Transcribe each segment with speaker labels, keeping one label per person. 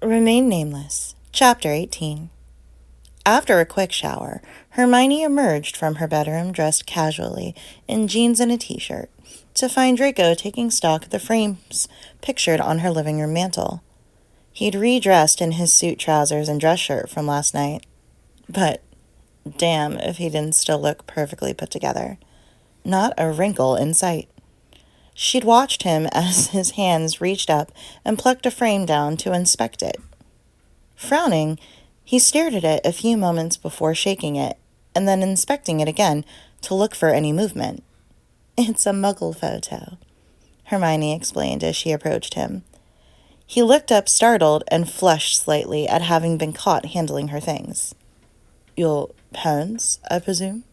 Speaker 1: Remain Nameless, Chapter 18. After a quick shower, Hermione emerged from her bedroom dressed casually in jeans and a t-shirt to find Draco taking stock of the frames pictured on her living room mantel. He'd redressed in his suit trousers and dress shirt from last night, but damn if he didn't still look perfectly put together. Not a wrinkle in sight. She'd watched him as his hands reached up and plucked a frame down to inspect it. Frowning, he stared at it a few moments before shaking it, and then inspecting it again to look for any movement. "It's a muggle photo," Hermione explained as she approached him. He looked up startled and flushed slightly at having been caught handling her things. "Your parents, I presume?"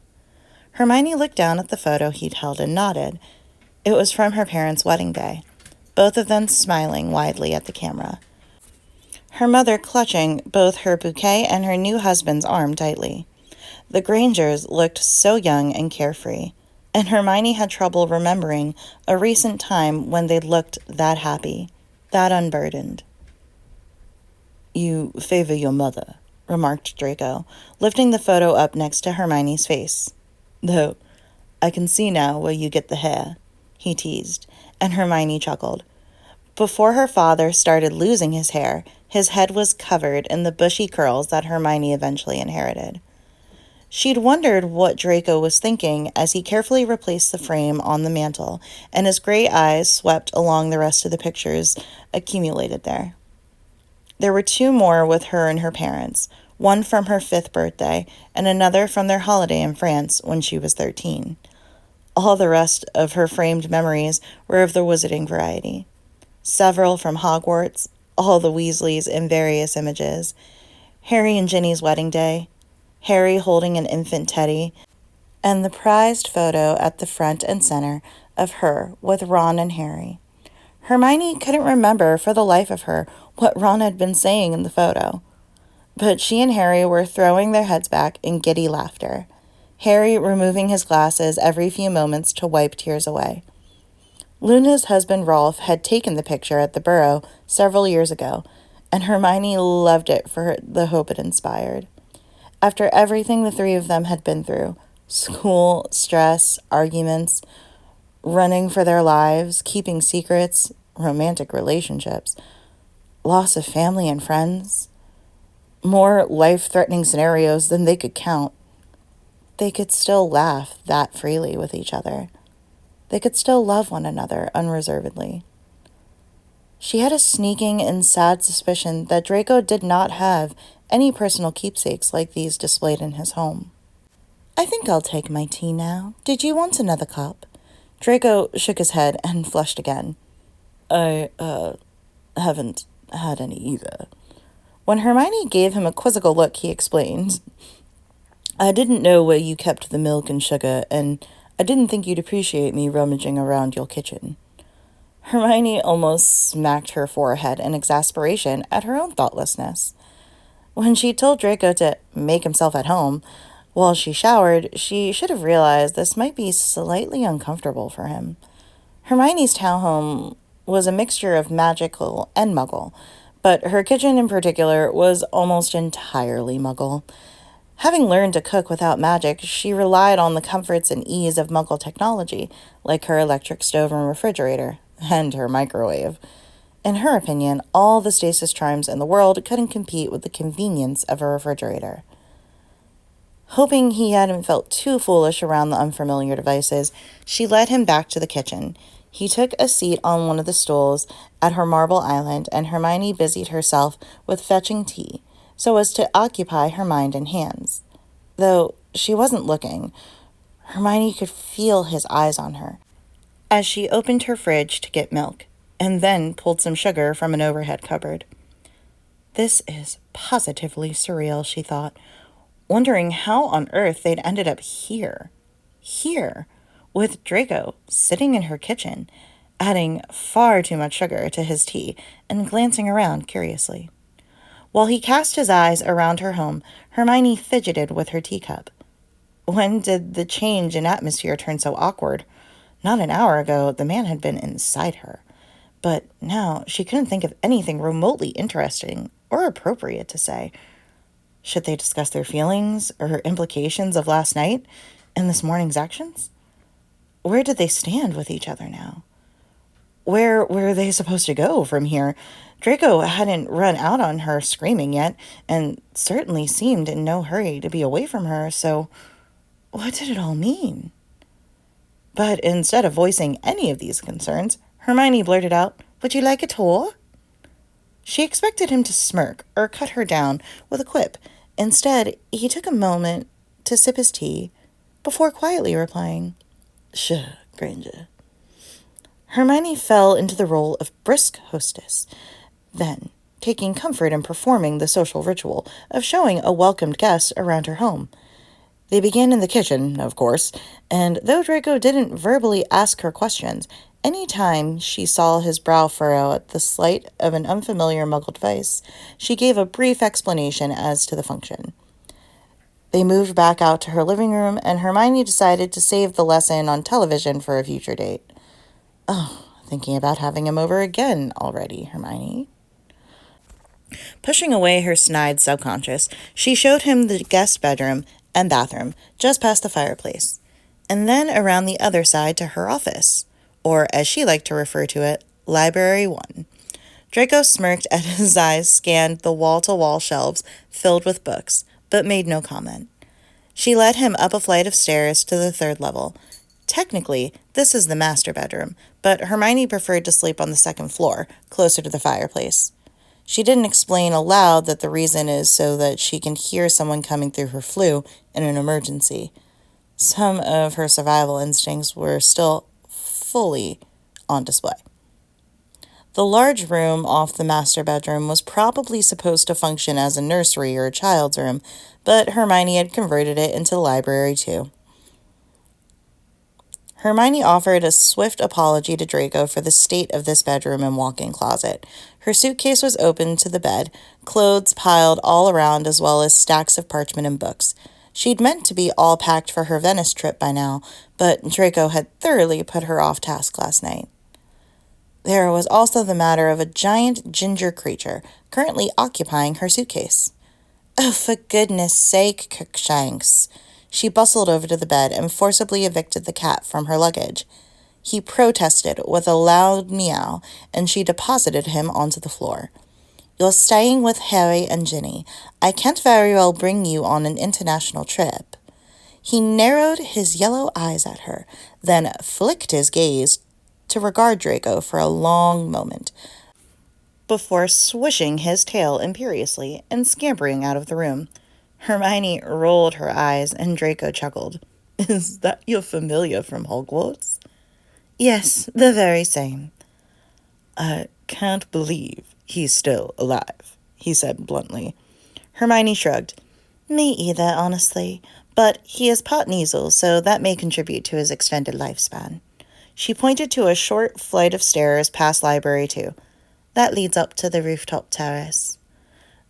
Speaker 1: Hermione looked down at the photo he'd held and nodded. It was from her parents' wedding day, both of them smiling widely at the camera. Her mother clutching both her bouquet and her new husband's arm tightly. The Grangers looked so young and carefree, and Hermione had trouble remembering a recent time when they looked that happy, that unburdened. "You favor your mother," remarked Draco, lifting the photo up next to Hermione's face. "Though, I can see now where you get the hair," he teased, and Hermione chuckled. Before her father started losing his hair, his head was covered in the bushy curls that Hermione eventually inherited. She'd wondered what Draco was thinking as he carefully replaced the frame on the mantel, and his gray eyes swept along the rest of the pictures accumulated there. There were two more with her and her parents, one from her 5th birthday and another from their holiday in France when she was 13. All the rest of her framed memories were of the wizarding variety. Several from Hogwarts, all the Weasleys in various images, Harry and Ginny's wedding day, Harry holding an infant Teddy, and the prized photo at the front and center of her with Ron and Harry. Hermione couldn't remember for the life of her what Ron had been saying in the photo, but she and Harry were throwing their heads back in giddy laughter, Harry removing his glasses every few moments to wipe tears away. Luna's husband Rolf had taken the picture at the Burrow several years ago, and Hermione loved it for the hope it inspired. After everything the three of them had been through, school, stress, arguments, running for their lives, keeping secrets, romantic relationships, loss of family and friends, more life-threatening scenarios than they could count, they could still laugh that freely with each other. They could still love one another unreservedly. She had a sneaking and sad suspicion that Draco did not have any personal keepsakes like these displayed in his home. "I think I'll take my tea now. Did you want another cup?" Draco shook his head and flushed again. "I, haven't had any either." When Hermione gave him a quizzical look, he explained, "I didn't know where you kept the milk and sugar, and I didn't think you'd appreciate me rummaging around your kitchen." Hermione almost smacked her forehead in exasperation at her own thoughtlessness. When she told Draco to make himself at home while she showered, she should have realized this might be slightly uncomfortable for him. Hermione's townhome was a mixture of magical and muggle, but her kitchen in particular was almost entirely muggle. Having learned to cook without magic, she relied on the comforts and ease of muggle technology, like her electric stove and refrigerator, and her microwave. In her opinion, all the stasis charms in the world couldn't compete with the convenience of a refrigerator. Hoping he hadn't felt too foolish around the unfamiliar devices, she led him back to the kitchen. He took a seat on one of the stools at her marble island, and Hermione busied herself with fetching tea, so as to occupy her mind and hands. Though she wasn't looking, Hermione could feel his eyes on her as she opened her fridge to get milk, and then pulled some sugar from an overhead cupboard. This is positively surreal, she thought, wondering how on earth they'd ended up here, with Draco sitting in her kitchen, adding far too much sugar to his tea and glancing around curiously. While he cast his eyes around her home, Hermione fidgeted with her teacup. When did the change in atmosphere turn so awkward? Not an hour ago, the man had been inside her. But now she couldn't think of anything remotely interesting or appropriate to say. Should they discuss their feelings or implications of last night and this morning's actions? Where did they stand with each other now? Where were they supposed to go from here? Draco hadn't run out on her screaming yet, and certainly seemed in no hurry to be away from her, so what did it all mean? But instead of voicing any of these concerns, Hermione blurted out, "Would you like a tour?" She expected him to smirk or cut her down with a quip. Instead, he took a moment to sip his tea before quietly replying, "Sure, Granger." Hermione fell into the role of brisk hostess, then taking comfort in performing the social ritual of showing a welcomed guest around her home. They began in the kitchen, of course, and though Draco didn't verbally ask her questions, any time she saw his brow furrow at the sight of an unfamiliar muggled face, she gave a brief explanation as to the function. They moved back out to her living room, and Hermione decided to save the lesson on television for a future date. "Oh, thinking about having him over again already, Hermione." Pushing away her snide subconscious, she showed him the guest bedroom and bathroom just past the fireplace, and then around the other side to her office, or as she liked to refer to it, Library 1. Draco smirked as his eyes scanned the wall-to-wall shelves filled with books, but made no comment. She led him up a flight of stairs to the 3rd level. Technically, this is the master bedroom, but Hermione preferred to sleep on the 2nd floor, closer to the fireplace. She didn't explain aloud that the reason is so that she can hear someone coming through her flue in an emergency. Some of her survival instincts were still fully on display. The large room off the master bedroom was probably supposed to function as a nursery or a child's room, but Hermione had converted it into the library too. Hermione offered a swift apology to Draco for the state of this bedroom and walk-in closet. Her suitcase was open to the bed, clothes piled all around as well as stacks of parchment and books. She'd meant to be all packed for her Venice trip by now, but Draco had thoroughly put her off task last night. There was also the matter of a giant ginger creature currently occupying her suitcase. "Oh, for goodness sake, Crookshanks." She bustled over to the bed and forcibly evicted the cat from her luggage. He protested with a loud meow, and she deposited him onto the floor. "You're staying with Harry and Ginny. I can't very well bring you on an international trip." He narrowed his yellow eyes at her, then flicked his gaze to regard Draco for a long moment, before swishing his tail imperiously and scampering out of the room. Hermione rolled her eyes, and Draco chuckled. "Is that your familiar from Hogwarts?" "Yes, the very same." "I can't believe he's still alive," he said bluntly. Hermione shrugged. "Me either, honestly. But he is part Kneazle, so that may contribute to his extended lifespan." She pointed to a short flight of stairs past Library 2. "That leads up to the rooftop terrace."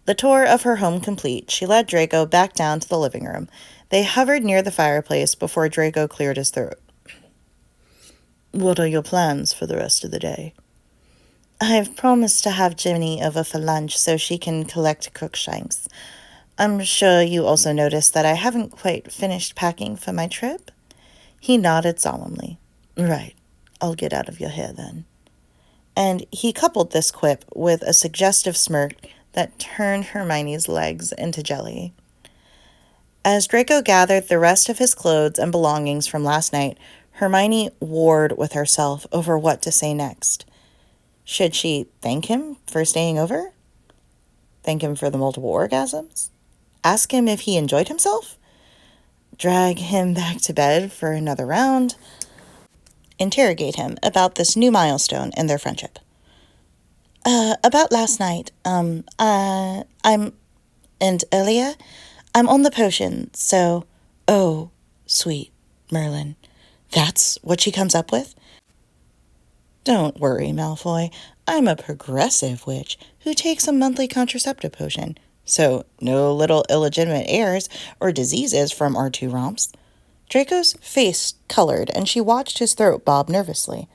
Speaker 1: The tour of her home complete, she led Draco back down to the living room. They hovered near the fireplace before Draco cleared his throat. "What are your plans for the rest of the day?" "I've promised to have Ginny over for lunch so she can collect Crookshanks. I'm sure you also noticed that I haven't quite finished packing for my trip?" He nodded solemnly. "Right. I'll get out of your hair then." And he coupled this quip with a suggestive smirk that turned Hermione's legs into jelly. As Draco gathered the rest of his clothes and belongings from last night, Hermione warred with herself over what to say next. Should she thank him for staying over? Thank him for the multiple orgasms? Ask him if he enjoyed himself? Drag him back to bed for another round? Interrogate him about this new milestone in their friendship. About last night, and earlier, I'm on the potion, so, oh, sweet Merlin, that's what she comes up with? Don't worry, Malfoy, I'm a progressive witch who takes a monthly contraceptive potion, so no little illegitimate heirs or diseases from our 2 romps. Draco's face colored, and she watched his throat bob nervously.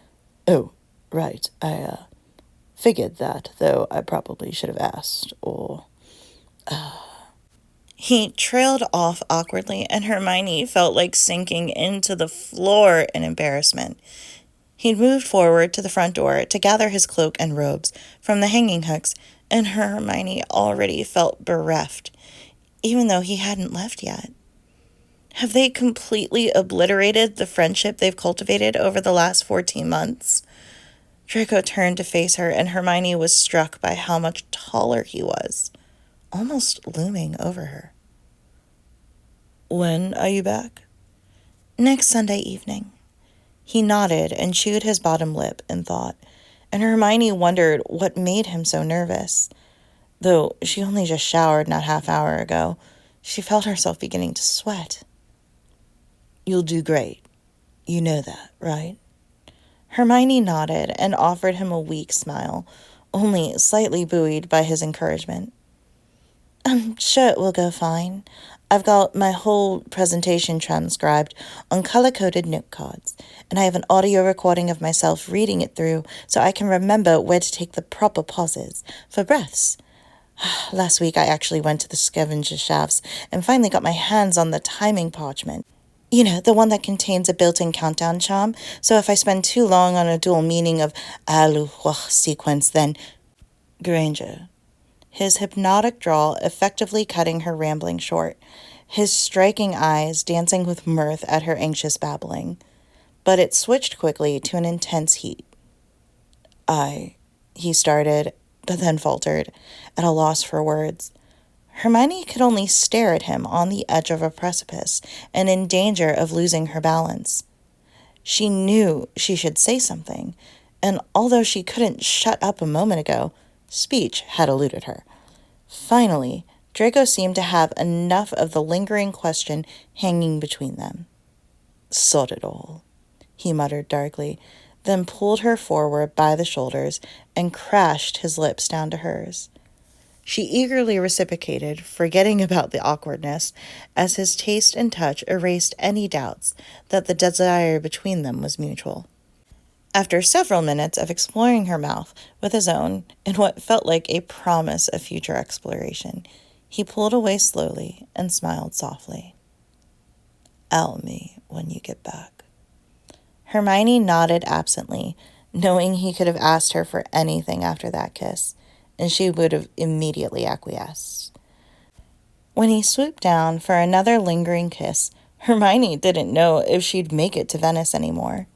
Speaker 1: "Oh, right, Figured that, though I probably should have asked, or... He trailed off awkwardly, and Hermione felt like sinking into the floor in embarrassment. He'd moved forward to the front door to gather his cloak and robes from the hanging hooks, and Hermione already felt bereft, even though he hadn't left yet. Have they completely obliterated the friendship they've cultivated over the last 14 months? Draco turned to face her, and Hermione was struck by how much taller he was, almost looming over her. When are you back? Next Sunday evening. He nodded and chewed his bottom lip in thought, and Hermione wondered what made him so nervous. Though she only just showered not half-hour ago, she felt herself beginning to sweat. You'll do great. You know that, right? Hermione nodded and offered him a weak smile, only slightly buoyed by his encouragement. I'm sure it will go fine. I've got my whole presentation transcribed on color-coded note cards, and I have an audio recording of myself reading it through so I can remember where to take the proper pauses for breaths. Last week I actually went to the scavenger shafts and finally got my hands on the timing parchment. You know, the one that contains a built-in countdown charm, so if I spend too long on a dual meaning of aluhuah sequence, then... Granger. His hypnotic drawl effectively cutting her rambling short, his striking eyes dancing with mirth at her anxious babbling. But it switched quickly to an intense heat. He started, but then faltered, at a loss for words. Hermione could only stare at him on the edge of a precipice and in danger of losing her balance. She knew she should say something, and although she couldn't shut up a moment ago, speech had eluded her. Finally, Draco seemed to have enough of the lingering question hanging between them. Sod it all, he muttered darkly, then pulled her forward by the shoulders and crashed his lips down to hers. She eagerly reciprocated, forgetting about the awkwardness, as his taste and touch erased any doubts that the desire between them was mutual. After several minutes of exploring her mouth with his own in what felt like a promise of future exploration, he pulled away slowly and smiled softly. I'll me when you get back. Hermione nodded absently, knowing he could have asked her for anything after that kiss, and she would have immediately acquiesced. When he swooped down for another lingering kiss, Hermione didn't know if she'd make it to Venice anymore.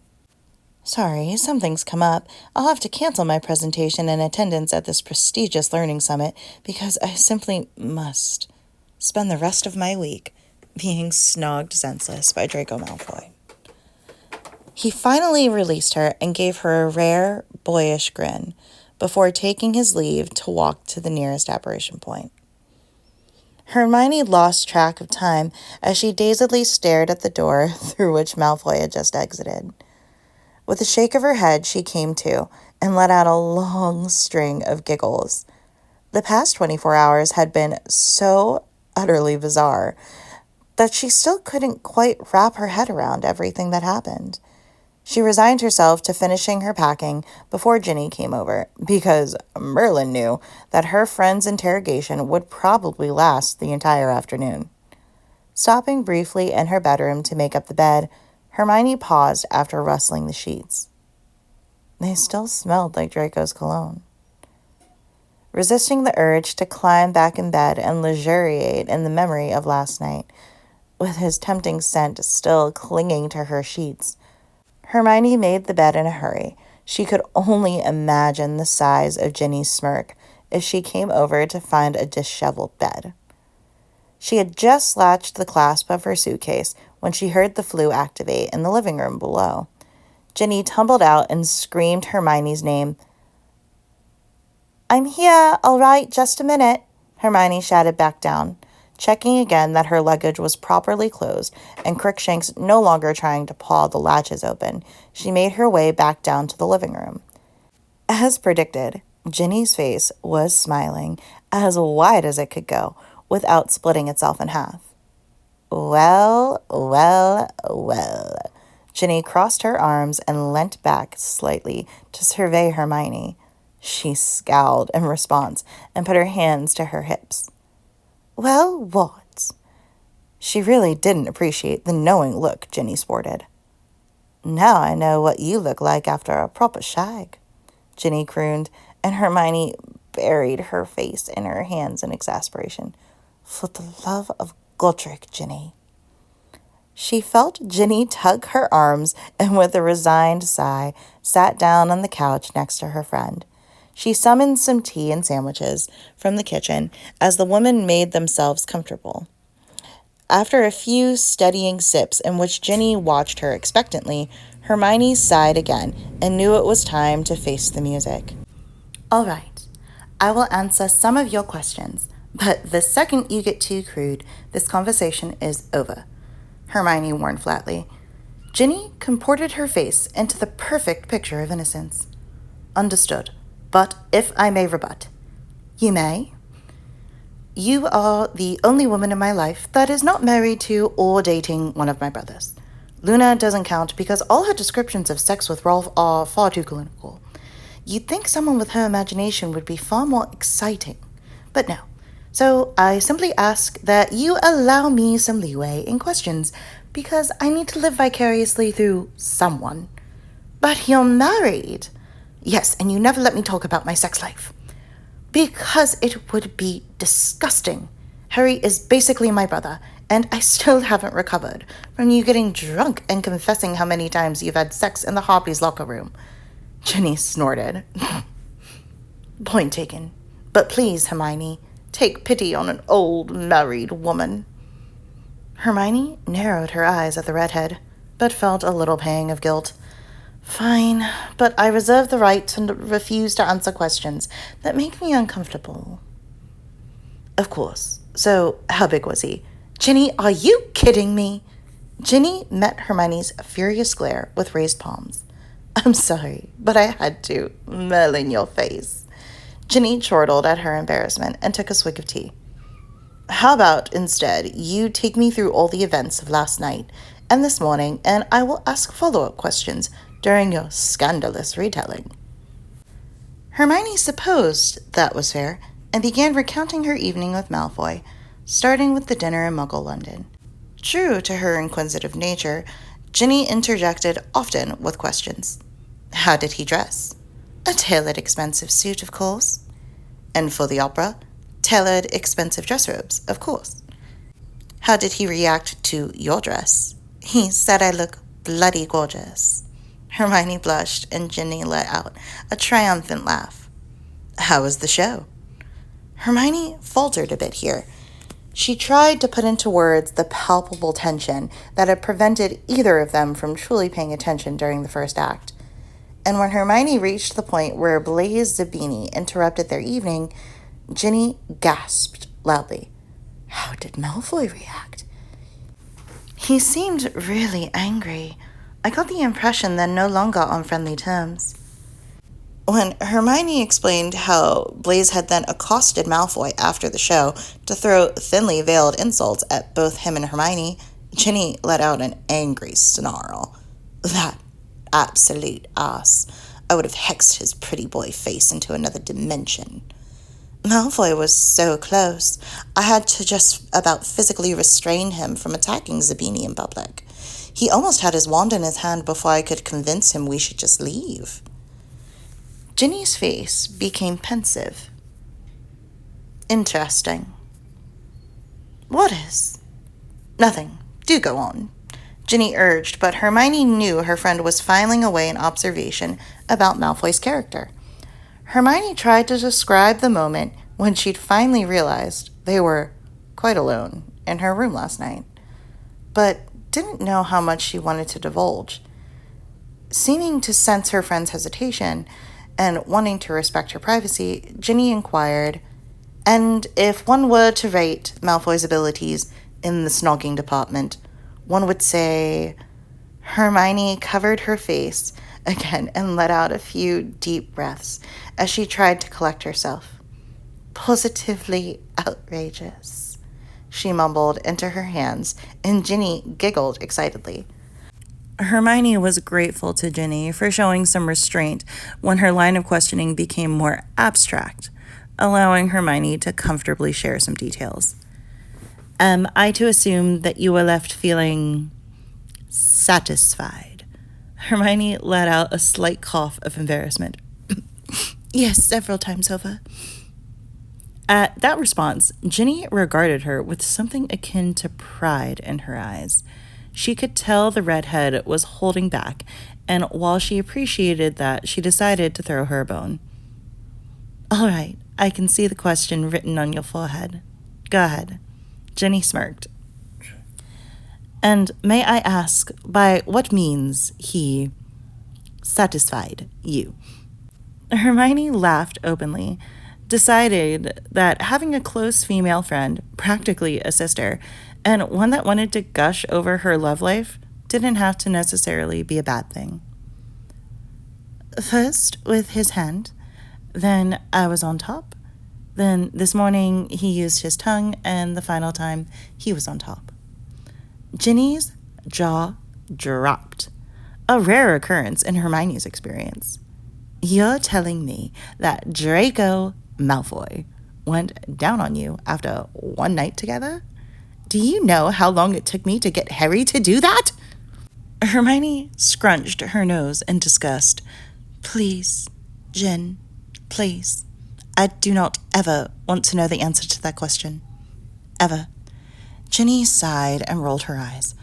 Speaker 1: Sorry, something's come up. I'll have to cancel my presentation and attendance at this prestigious learning summit because I simply must spend the rest of my week being snogged senseless by Draco Malfoy. He finally released her and gave her a rare, boyish grin before taking his leave to walk to the nearest apparition point. Hermione lost track of time as she dazedly stared at the door through which Malfoy had just exited. With a shake of her head, she came to and let out a long string of giggles. The past 24 hours had been so utterly bizarre that she still couldn't quite wrap her head around everything that happened. She resigned herself to finishing her packing before Ginny came over, because Merlin knew that her friend's interrogation would probably last the entire afternoon. Stopping briefly in her bedroom to make up the bed, Hermione paused after rustling the sheets. They still smelled like Draco's cologne. Resisting the urge to climb back in bed and luxuriate in the memory of last night, with his tempting scent still clinging to her sheets, Hermione made the bed in a hurry. She could only imagine the size of Ginny's smirk if she came over to find a disheveled bed. She had just latched the clasp of her suitcase when she heard the flue activate in the living room below. Ginny tumbled out and screamed Hermione's name. I'm here, all right, just a minute, Hermione shouted back down, checking again that her luggage was properly closed and Crookshanks no longer trying to paw the latches open. She made her way back down to the living room. As predicted, Ginny's face was smiling as wide as it could go without splitting itself in half. Well, well, well. Ginny crossed her arms and leant back slightly to survey Hermione. She scowled in response and put her hands to her hips. Well, what? She really didn't appreciate the knowing look Ginny sported. Now I know what you look like after a proper shag, Ginny crooned, and Hermione buried her face in her hands in exasperation. For the love of Godric, Ginny. She felt Ginny tug her arms and with a resigned sigh sat down on the couch next to her friend. She summoned some tea and sandwiches from the kitchen as the women made themselves comfortable. After a few steadying sips in which Ginny watched her expectantly, Hermione sighed again and knew it was time to face the music. All right, I will answer some of your questions, but the second you get too crude, this conversation is over, Hermione warned flatly. Ginny contorted her face into the perfect picture of innocence. Understood, but if I may rebut. You may. You are the only woman in my life that is not married to or dating one of my brothers. Luna doesn't count because all her descriptions of sex with Rolf are far too clinical. You'd think someone with her imagination would be far more exciting, but no. So I simply ask that you allow me some leeway in questions because I need to live vicariously through someone. But you're married. Yes, and you never let me talk about my sex life. Because it would be disgusting. Harry is basically my brother, and I still haven't recovered from you getting drunk and confessing how many times you've had sex in the Harpies' locker room. Ginny snorted. Point taken. But please, Hermione, take pity on an old married woman. Hermione narrowed her eyes at the redhead, but felt a little pang of guilt. Fine, but I reserve the right to refuse to answer questions that make me uncomfortable. Of course. So, how big was he? Ginny, are you kidding me? Ginny met Hermione's furious glare with raised palms. I'm sorry, but I had to. Mel in your face. Ginny chortled at her embarrassment and took a swig of tea. How about, instead, you take me through all the events of last night and this morning, and I will ask follow-up questions during your scandalous retelling. Hermione supposed that was fair and began recounting her evening with Malfoy, starting with the dinner in Muggle London. True to her inquisitive nature, Ginny interjected often with questions. How did he dress? A tailored expensive suit, of course. And for the opera, tailored expensive dress robes, of course. How did he react to your dress? He said I look bloody gorgeous. Hermione blushed and Ginny let out a triumphant laugh. How was the show? Hermione faltered a bit here. She tried to put into words the palpable tension that had prevented either of them from truly paying attention during the first act. And when Hermione reached the point where Blaise Zabini interrupted their evening, Ginny gasped loudly. How did Malfoy react? He seemed really angry. I got the impression they're no longer on friendly terms. When Hermione explained how Blaise had then accosted Malfoy after the show to throw thinly veiled insults at both him and Hermione, Ginny let out an angry snarl. That absolute ass. I would have hexed his pretty boy face into another dimension. Malfoy was so close, I had to just about physically restrain him from attacking Zabini in public. He almost had his wand in his hand before I could convince him we should just leave. Ginny's face became pensive. Interesting. What is? Nothing. Do go on, Ginny urged, but Hermione knew her friend was filing away an observation about Malfoy's character. Hermione tried to describe the moment when she'd finally realized they were quite alone in her room last night, but didn't know how much she wanted to divulge. Seeming to sense her friend's hesitation and wanting to respect her privacy, Ginny inquired, and if one were to rate Malfoy's abilities in the snogging department, one would say... Hermione covered her face again and let out a few deep breaths as she tried to collect herself. Positively outrageous, she mumbled into her hands, and Ginny giggled excitedly. Hermione was grateful to Ginny for showing some restraint when her line of questioning became more abstract, allowing Hermione to comfortably share some details. Am I to assume that you were left feeling satisfied? Hermione let out a slight cough of embarrassment. Yes, several times over. At that response, Ginny regarded her with something akin to pride in her eyes. She could tell the redhead was holding back, and while she appreciated that, she decided to throw her a bone. All right, I can see the question written on your forehead. Go ahead. Ginny smirked. And may I ask, by what means he satisfied you? Hermione laughed openly, decided that having a close female friend, practically a sister, and one that wanted to gush over her love life didn't have to necessarily be a bad thing. First with his hand, then I was on top, then this morning he used his tongue, and the final time he was on top. Ginny's jaw dropped, a rare occurrence in Hermione's experience. You're telling me that Draco Malfoy went down on you after one night together? Do you know how long it took me to get Harry to do that? Hermione scrunched her nose in disgust. Please, Gin, please. I do not ever want to know the answer to that question. Ever. Ginny sighed and rolled her eyes.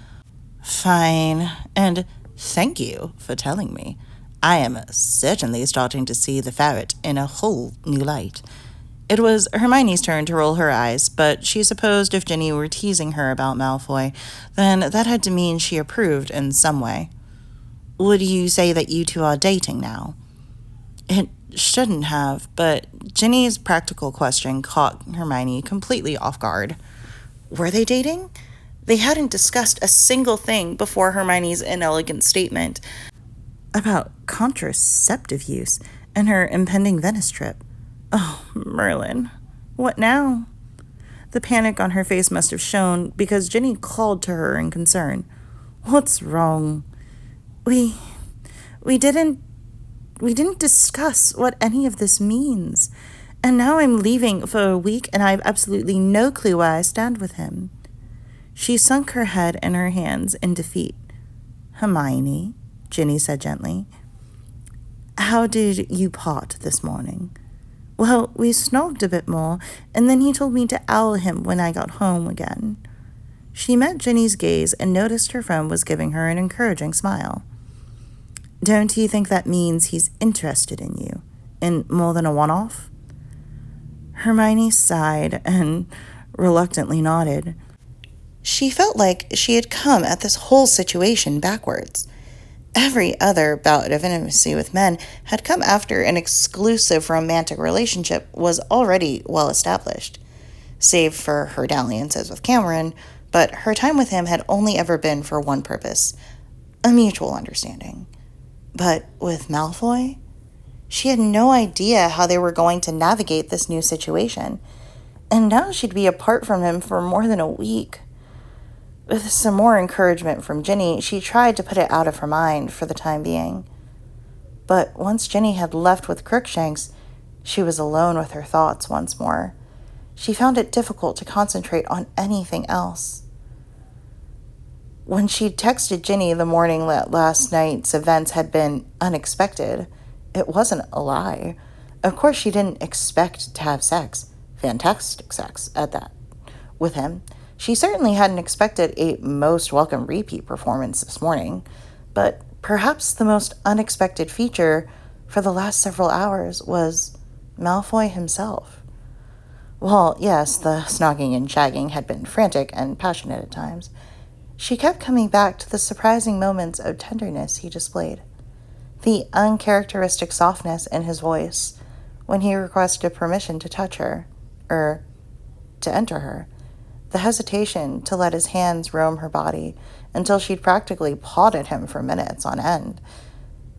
Speaker 1: Fine, and thank you for telling me. I am certainly starting to see the ferret in a whole new light. It was Hermione's turn to roll her eyes, but she supposed if Ginny were teasing her about Malfoy, then that had to mean she approved in some way. Would you say that you two are dating now? It shouldn't have, but Ginny's practical question caught Hermione completely off guard. Were they dating? They hadn't discussed a single thing before Hermione's inelegant statement about contraceptive use and her impending Venice trip. Oh, Merlin. What now? The panic on her face must have shown because Ginny called to her in concern. What's wrong? We didn't discuss what any of this means. And now I'm leaving for a week and I have absolutely no clue where I stand with him. She sunk her head in her hands in defeat. Hermione, Ginny said gently, how did you part this morning? Well, we snogged a bit more, and then he told me to owl him when I got home again. She met Ginny's gaze and noticed her friend was giving her an encouraging smile. Don't you think that means he's interested in you, in more than a one-off? Hermione sighed and reluctantly nodded. She felt like she had come at this whole situation backwards. Every other bout of intimacy with men had come after an exclusive romantic relationship was already well established, save for her dalliances with Cameron, but her time with him had only ever been for one purpose, a mutual understanding. But with Malfoy, she had no idea how they were going to navigate this new situation, and now she'd be apart from him for more than a week. With some more encouragement from Ginny, she tried to put it out of her mind for the time being. But once Ginny had left with Crookshanks, she was alone with her thoughts once more. She found it difficult to concentrate on anything else. When she texted Ginny the morning that last night's events had been unexpected, it wasn't a lie. Of course she didn't expect to have sex, fantastic sex at that, with him. She certainly hadn't expected a most welcome repeat performance this morning, but perhaps the most unexpected feature for the last several hours was Malfoy himself. Well, yes, the snogging and shagging had been frantic and passionate at times. She kept coming back to the surprising moments of tenderness he displayed. The uncharacteristic softness in his voice when he requested permission to touch her, or to enter her. The hesitation to let his hands roam her body until she'd practically pawed at him for minutes on end.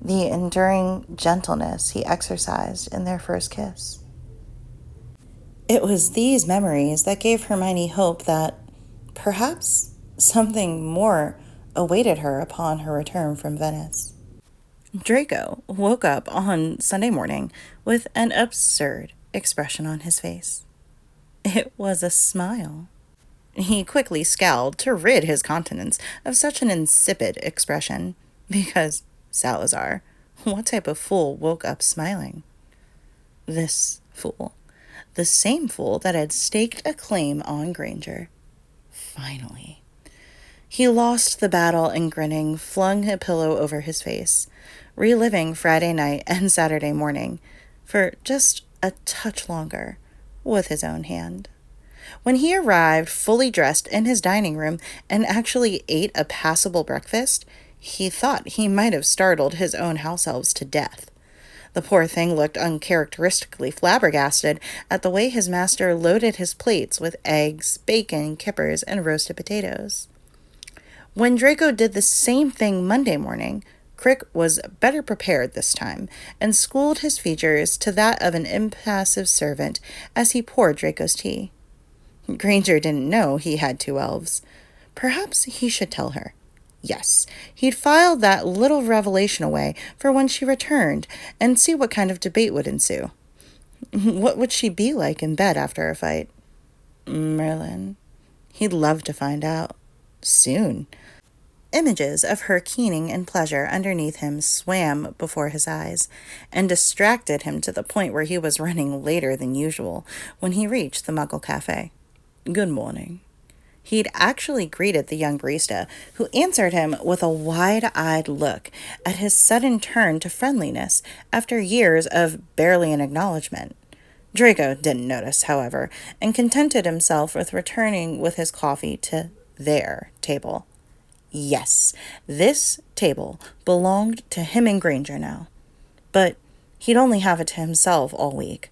Speaker 1: The enduring gentleness he exercised in their first kiss. It was these memories that gave Hermione hope that perhaps something more awaited her upon her return from Venice. Draco woke up on Sunday morning with an absurd expression on his face. It was a smile. He quickly scowled to rid his countenance of such an insipid expression, because, Salazar, what type of fool woke up smiling? This fool. The same fool that had staked a claim on Granger. Finally. He lost the battle and grinning, flung a pillow over his face, reliving Friday night and Saturday morning for just a touch longer with his own hand. When he arrived fully dressed in his dining room and actually ate a passable breakfast, he thought he might have startled his own house elves to death. The poor thing looked uncharacteristically flabbergasted at the way his master loaded his plates with eggs, bacon, kippers, and roasted potatoes. When Draco did the same thing Monday morning, Crick was better prepared this time, and schooled his features to that of an impassive servant as he poured Draco's tea. Granger didn't know he had 2 elves. Perhaps he should tell her. Yes, he'd filed that little revelation away for when she returned, and see what kind of debate would ensue. What would she be like in bed after a fight? Merlin. He'd love to find out. Soon. Images of her keening and pleasure underneath him swam before his eyes, and distracted him to the point where he was running later than usual when he reached the Muggle Cafe. Good morning. He'd actually greeted the young barista, who answered him with a wide-eyed look at his sudden turn to friendliness after years of barely an acknowledgement. Draco didn't notice, however, and contented himself with returning with his coffee to their table. Yes, this table belonged to him and Granger now, but he'd only have it to himself all week.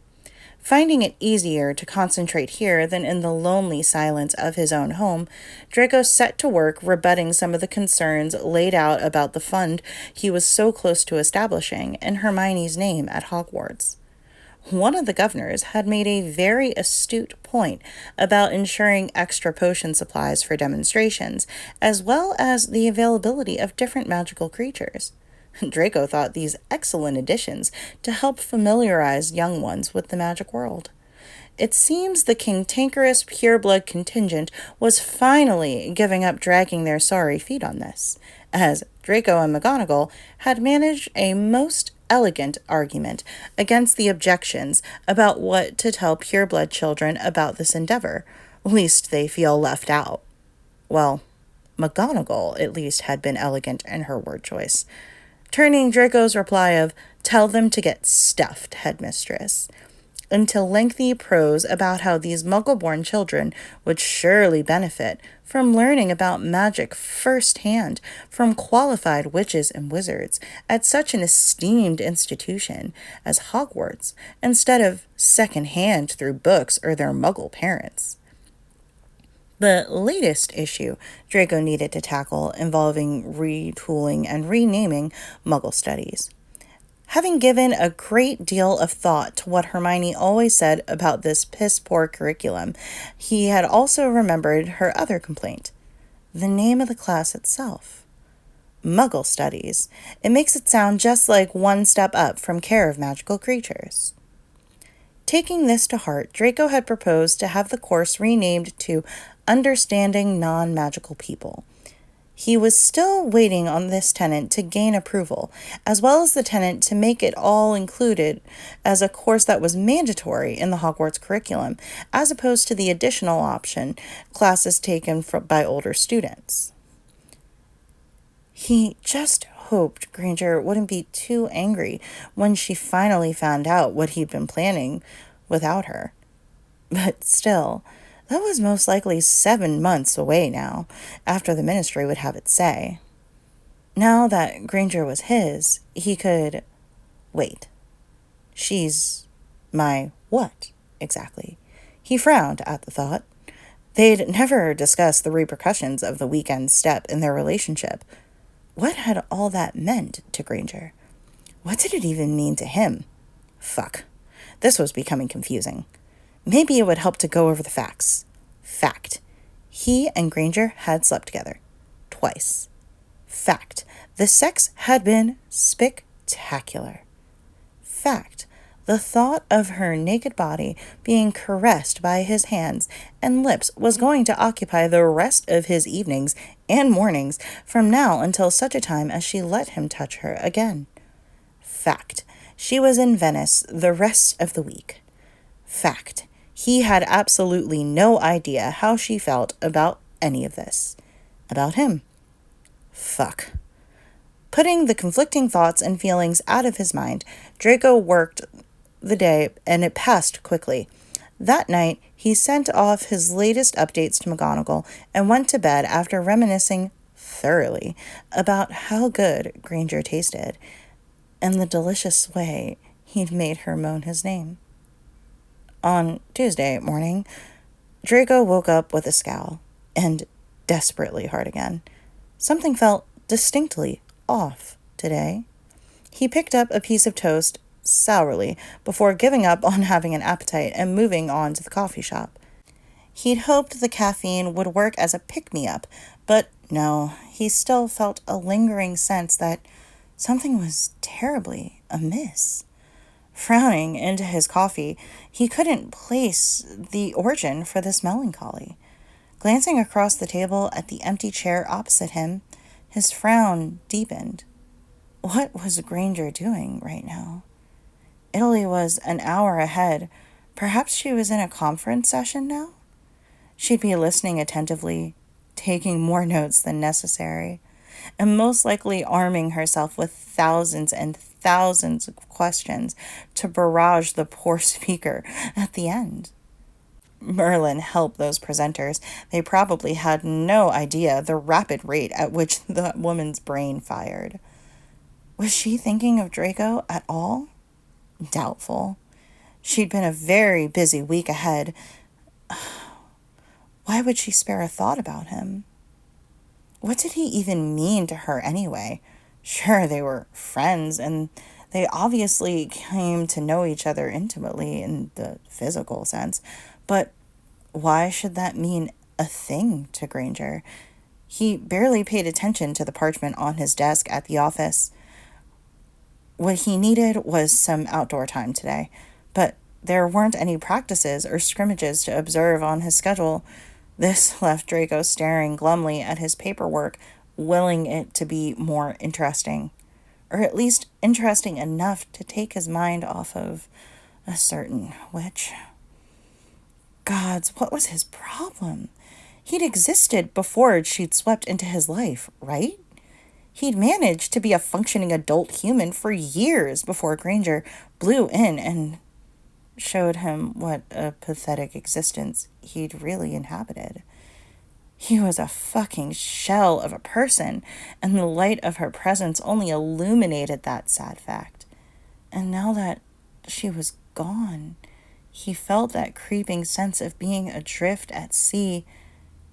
Speaker 1: Finding it easier to concentrate here than in the lonely silence of his own home, Draco set to work rebutting some of the concerns laid out about the fund he was so close to establishing in Hermione's name at Hogwarts. One of the governors had made a very astute point about ensuring extra potion supplies for demonstrations, as well as the availability of different magical creatures. Draco thought these excellent additions to help familiarize young ones with the magic world. It seems the cantankerous pureblood contingent was finally giving up dragging their sorry feet on this, as Draco and McGonagall had managed a most elegant argument against the objections about what to tell pureblood children about this endeavor, lest they feel left out. Well, McGonagall at least had been elegant in her word choice, turning Draco's reply of, "Tell them to get stuffed, headmistress," into lengthy prose about how these Muggle-born children would surely benefit from learning about magic firsthand from qualified witches and wizards at such an esteemed institution as Hogwarts, instead of second-hand through books or their Muggle parents. The latest issue Draco needed to tackle involving retooling and renaming Muggle studies. Having given a great deal of thought to what Hermione always said about this piss-poor curriculum, he had also remembered her other complaint, the name of the class itself. Muggle Studies. It makes it sound just like one step up from Care of Magical Creatures. Taking this to heart, Draco had proposed to have the course renamed to Understanding Non-Magical People. He was still waiting on this tenant to gain approval, as well as the tenant to make it all included as a course that was mandatory in the Hogwarts curriculum, as opposed to the additional option, classes taken by older students. He just hoped Granger wouldn't be too angry when she finally found out what he'd been planning without her. But still, that was most likely 7 months away now, after the ministry would have its say. Now that Granger was his, he could... Wait. She's my what, exactly? He frowned at the thought. They'd never discussed the repercussions of the weekend step in their relationship. What had all that meant to Granger? What did it even mean to him? Fuck. This was becoming confusing. Maybe it would help to go over the facts. Fact. He and Granger had slept together. Twice. Fact, the sex had been spectacular. Fact, the thought of her naked body being caressed by his hands and lips was going to occupy the rest of his evenings and mornings from now until such a time as she let him touch her again. Fact, she was in Venice the rest of the week. Fact, he had absolutely no idea how she felt about any of this. About him. Fuck. Putting the conflicting thoughts and feelings out of his mind, Draco worked the day, and it passed quickly. That night, he sent off his latest updates to McGonagall and went to bed after reminiscing thoroughly about how good Granger tasted and the delicious way he'd made her moan his name. On Tuesday morning, Draco woke up with a scowl and desperately hard again. Something felt distinctly off today. He picked up a piece of toast sourly before giving up on having an appetite and moving on to the coffee shop. He'd hoped the caffeine would work as a pick-me-up, but no, he still felt a lingering sense that something was terribly amiss. Frowning into his coffee, he couldn't place the origin for this melancholy. Glancing across the table at the empty chair opposite him, his frown deepened. What was Granger doing right now? Italy was an hour ahead. Perhaps she was in a conference session now? She'd be listening attentively, taking more notes than necessary, and most likely arming herself with thousands and thousands of questions to barrage the poor speaker at the end. Merlin helped those presenters. They probably had no idea the rapid rate at which the woman's brain fired. Was she thinking of Draco at all? Doubtful. She'd been a very busy week ahead. Why would she spare a thought about him? What did he even mean to her anyway? Sure, they were friends, and they obviously came to know each other intimately in the physical sense, but why should that mean a thing to Granger? He barely paid attention to the parchment on his desk at the office. What he needed was some outdoor time today, but there weren't any practices or scrimmages to observe on his schedule. This left Draco staring glumly at his paperwork, willing it to be more interesting, or at least interesting enough to take his mind off of a certain witch. Gods, what was his problem? He'd existed before she'd swept into his life, right? He'd managed to be a functioning adult human for years before Granger blew in and showed him what a pathetic existence he'd really inhabited. He was a fucking shell of a person, and the light of her presence only illuminated that sad fact. And now that she was gone, he felt that creeping sense of being adrift at sea.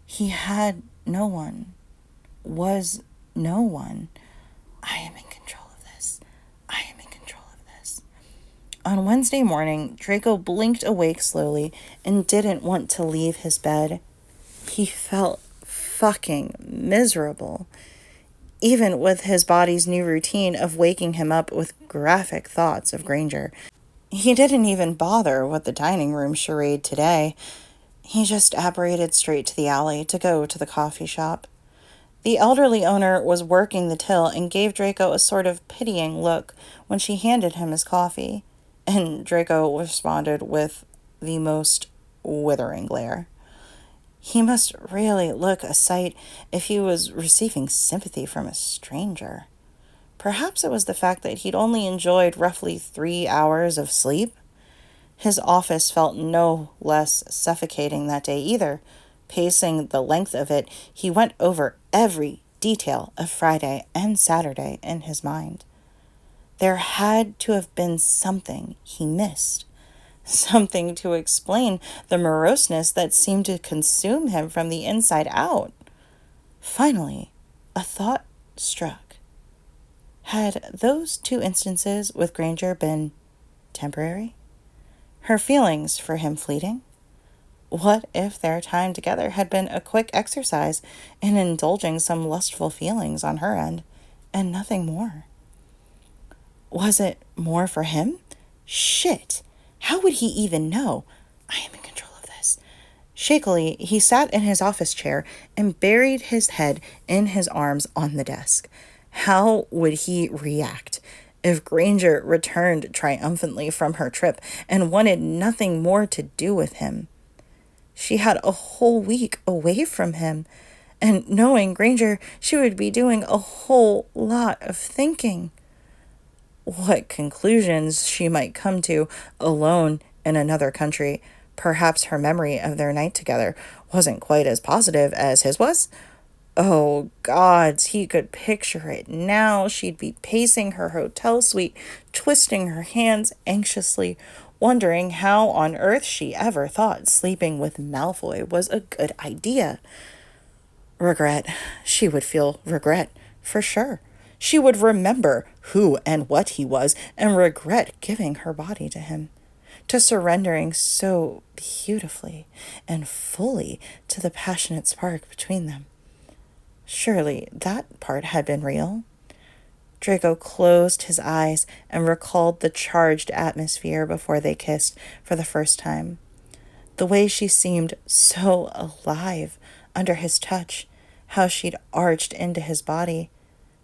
Speaker 1: He had no one, was no one. I am in control of this. I am in control of this. On Wednesday morning, Draco blinked awake slowly and didn't want to leave his bed. He felt fucking miserable, even with his body's new routine of waking him up with graphic thoughts of Granger. He didn't even bother with the dining room charade today. He just apparated straight to the alley to go to the coffee shop. The elderly owner was working the till and gave Draco a sort of pitying look when she handed him his coffee, and Draco responded with the most withering glare. He must really look a sight if he was receiving sympathy from a stranger. Perhaps it was the fact that he'd only enjoyed roughly 3 hours of sleep. His office felt no less suffocating that day either. Pacing the length of it, he went over every detail of Friday and Saturday in his mind. There had to have been something he missed. Something to explain the moroseness that seemed to consume him from the inside out. Finally, a thought struck. Had those 2 instances with Granger been temporary? Her feelings for him fleeting? What if their time together had been a quick exercise in indulging some lustful feelings on her end, and nothing more? Was it more for him? Shit! How would he even know? I am in control of this. Shakily, he sat in his office chair and buried his head in his arms on the desk. How would he react if Granger returned triumphantly from her trip and wanted nothing more to do with him? She had a whole week away from him, and knowing Granger, she would be doing a whole lot of thinking. What conclusions she might come to alone in another country. Perhaps her memory of their night together wasn't quite as positive as his was. Oh, gods, he could picture it now. She'd be pacing her hotel suite, twisting her hands anxiously, wondering how on earth she ever thought sleeping with Malfoy was a good idea. Regret. She would feel regret, for sure. She would remember who and what he was and regret giving her body to him, to surrendering so beautifully and fully to the passionate spark between them. Surely that part had been real. Draco closed his eyes and recalled the charged atmosphere before they kissed for the first time. The way she seemed so alive under his touch, how she'd arched into his body,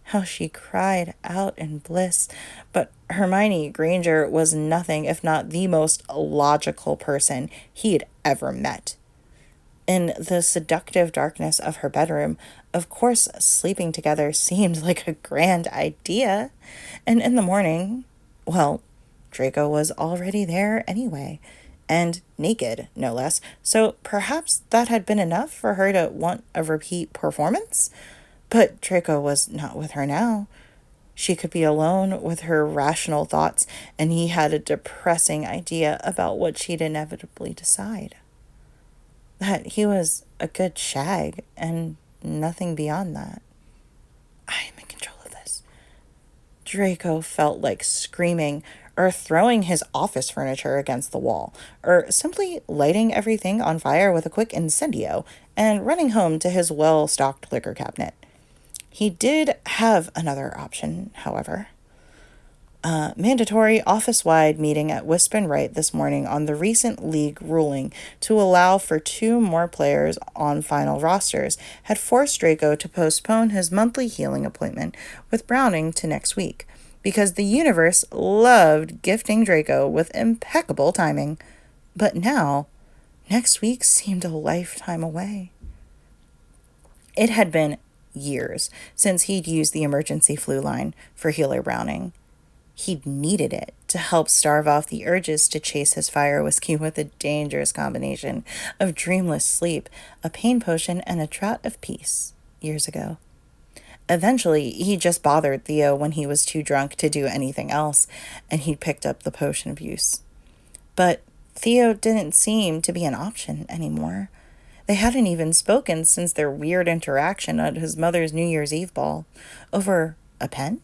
Speaker 1: how she cried out in bliss. But Hermione Granger was nothing if not the most logical person he'd ever met. In the seductive darkness of her bedroom, of course, sleeping together seemed like a grand idea. And in the morning, well, Draco was already there anyway, and naked, no less, so perhaps that had been enough for her to want a repeat performance? But Draco was not with her now. She could be alone with her rational thoughts, and he had a depressing idea about what she'd inevitably decide. That he was a good shag, and nothing beyond that. I am in control of this. Draco felt like screaming, or throwing his office furniture against the wall, or simply lighting everything on fire with a quick incendio and running home to his well-stocked liquor cabinet. He did have another option, however. A mandatory office-wide meeting at Wisp and Wright this morning on the recent league ruling to allow for 2 more players on final rosters had forced Draco to postpone his monthly healing appointment with Browning to next week, because the universe loved gifting Draco with impeccable timing. But now, next week seemed a lifetime away. It had been years since he'd used the emergency flu line for Healer Browning. He'd needed it to help starve off the urges to chase his fire whiskey with a dangerous combination of dreamless sleep, a pain potion, and a draught of peace years ago. Eventually, he just bothered Theo when he was too drunk to do anything else, and he picked up the potion of use. But Theo didn't seem to be an option anymore. They hadn't even spoken since their weird interaction at his mother's New Year's Eve ball. Over a pen?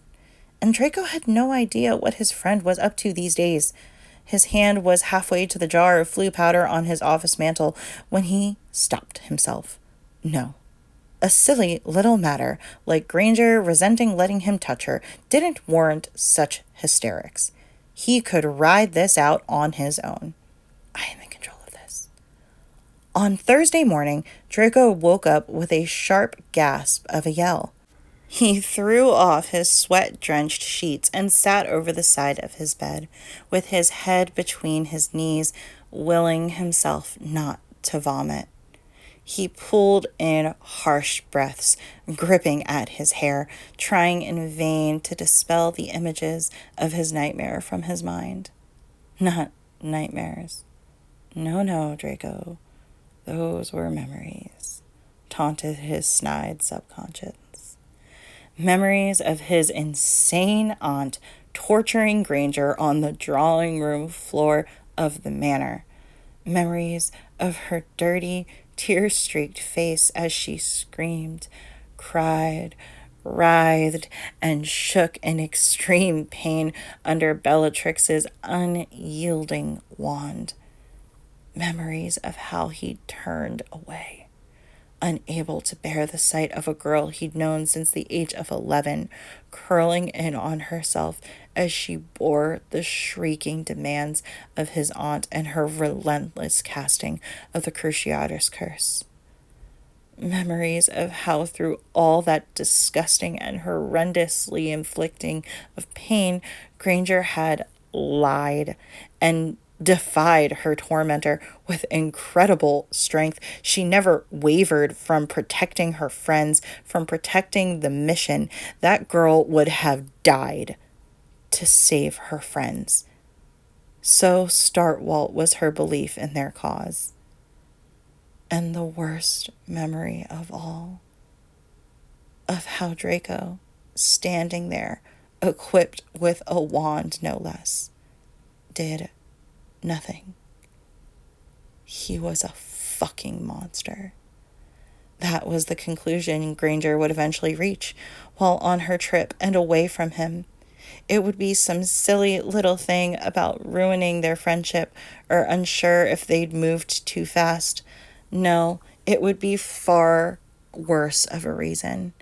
Speaker 1: And Draco had no idea what his friend was up to these days. His hand was halfway to the jar of flu powder on his office mantel when he stopped himself. No. A silly little matter, like Granger resenting letting him touch her, didn't warrant such hysterics. He could ride this out on his own. I am in control of this. On Thursday morning, Draco woke up with a sharp gasp of a yell. He threw off his sweat-drenched sheets and sat over the side of his bed, with his head between his knees, willing himself not to vomit. He pulled in harsh breaths, gripping at his hair, trying in vain to dispel the images of his nightmare from his mind. Not nightmares. No, Draco. Those were memories, taunted his snide subconscious. Memories of his insane aunt torturing Granger on the drawing room floor of the manor. Memories of her dirty, tear-streaked face as she screamed, cried, writhed, and shook in extreme pain under Bellatrix's unyielding wand. Memories of how he turned away, unable to bear the sight of a girl he'd known since the age of 11, curling in on herself as she bore the shrieking demands of his aunt and her relentless casting of the Cruciatus curse. Memories of how through all that disgusting and horrendously inflicting of pain, Granger had lied and defied her tormentor with incredible strength. She never wavered from protecting her friends, from protecting the mission. That girl would have died to save her friends. So Startwalt was her belief in their cause. And the worst memory of all, of how Draco, standing there, equipped with a wand no less, did nothing. He was a fucking monster. That was the conclusion Granger would eventually reach while on her trip and away from him. It would be some silly little thing about ruining their friendship or unsure if they'd moved too fast. No, it would be far worse of a reason.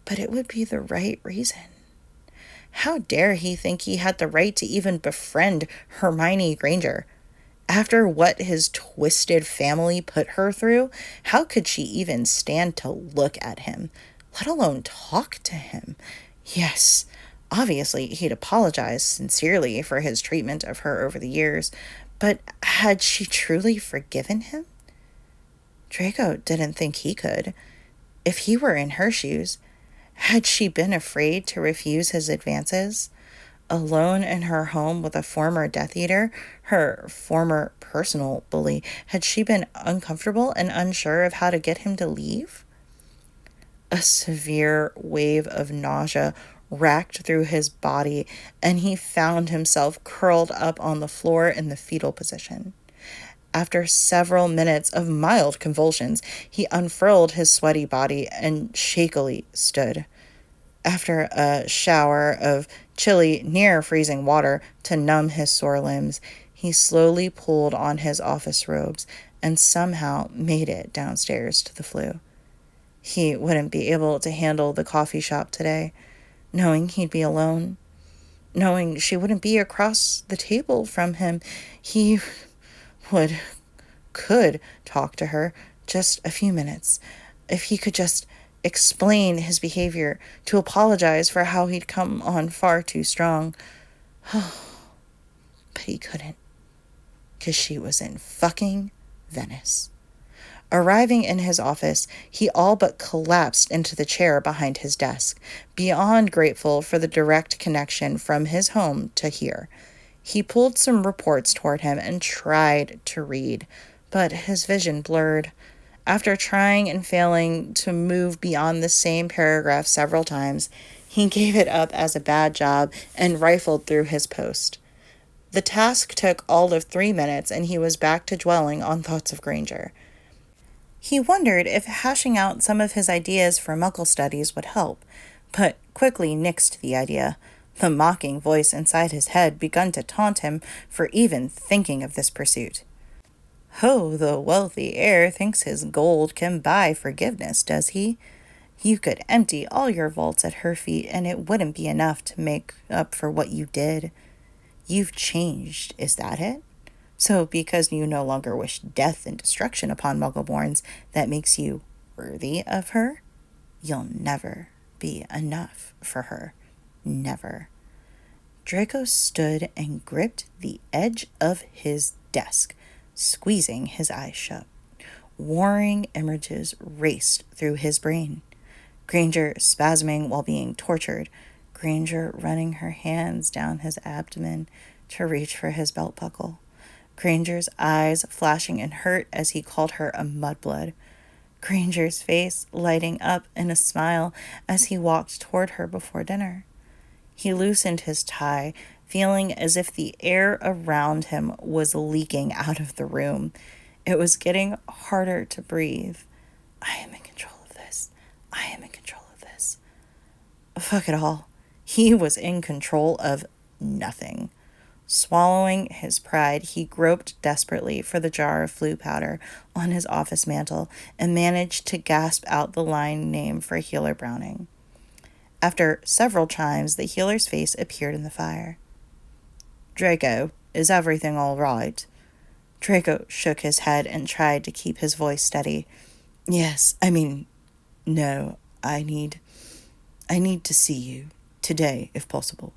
Speaker 1: But it would be the right reason. How dare he think he had the right to even befriend Hermione Granger? After what his twisted family put her through, how could she even stand to look at him, let alone talk to him? Yes, obviously he'd apologized sincerely for his treatment of her over the years, but had she truly forgiven him? Draco didn't think he could. If he were in her shoes, had she been afraid to refuse his advances? Alone in her home with a former Death Eater, her former personal bully, had she been uncomfortable and unsure of how to get him to leave? A severe wave of nausea racked through his body, and he found himself curled up on the floor in the fetal position. After several minutes of mild convulsions, he unfurled his sweaty body and shakily stood. After a shower of chilly, near-freezing water to numb his sore limbs, he slowly pulled on his office robes and somehow made it downstairs to the flue. He wouldn't be able to handle the coffee shop today, knowing he'd be alone, knowing she wouldn't be across the table from him. He could talk to her just a few minutes. If he could just explain his behavior, to apologize for how he'd come on far too strong. But he couldn't, because she was in fucking Venice. Arriving in his office, he all but collapsed into the chair behind his desk, beyond grateful for the direct connection from his home to here. He pulled some reports toward him and tried to read, but his vision blurred. After trying and failing to move beyond the same paragraph several times, he gave it up as a bad job and rifled through his post. The task took all of 3 minutes, and he was back to dwelling on thoughts of Granger. He wondered if hashing out some of his ideas for Muggle studies would help, but quickly nixed the idea. The mocking voice inside his head begun to taunt him for even thinking of this pursuit. Oh, the wealthy heir thinks his gold can buy forgiveness, does he? You could empty all your vaults at her feet, and it wouldn't be enough to make up for what you did. You've changed, is that it? So because you no longer wish death and destruction upon Muggleborns, that makes you worthy of her? You'll never be enough for her. Never. Draco stood and gripped the edge of his desk, squeezing his eyes shut. Warring images raced through his brain. Granger spasming while being tortured. Granger running her hands down his abdomen to reach for his belt buckle. Granger's eyes flashing in hurt as he called her a mudblood. Granger's face lighting up in a smile as he walked toward her before dinner. He loosened his tie, feeling as if the air around him was leaking out of the room. It was getting harder to breathe. I am in control of this. I am in control of this. Fuck it all. He was in control of nothing. Swallowing his pride, he groped desperately for the jar of flu powder on his office mantel and managed to gasp out the line name for Healer Browning. After several chimes, the healer's face appeared in the fire. "Draco, is everything all right?" Draco shook his head and tried to keep his voice steady. No, I need to see you. Today, if possible."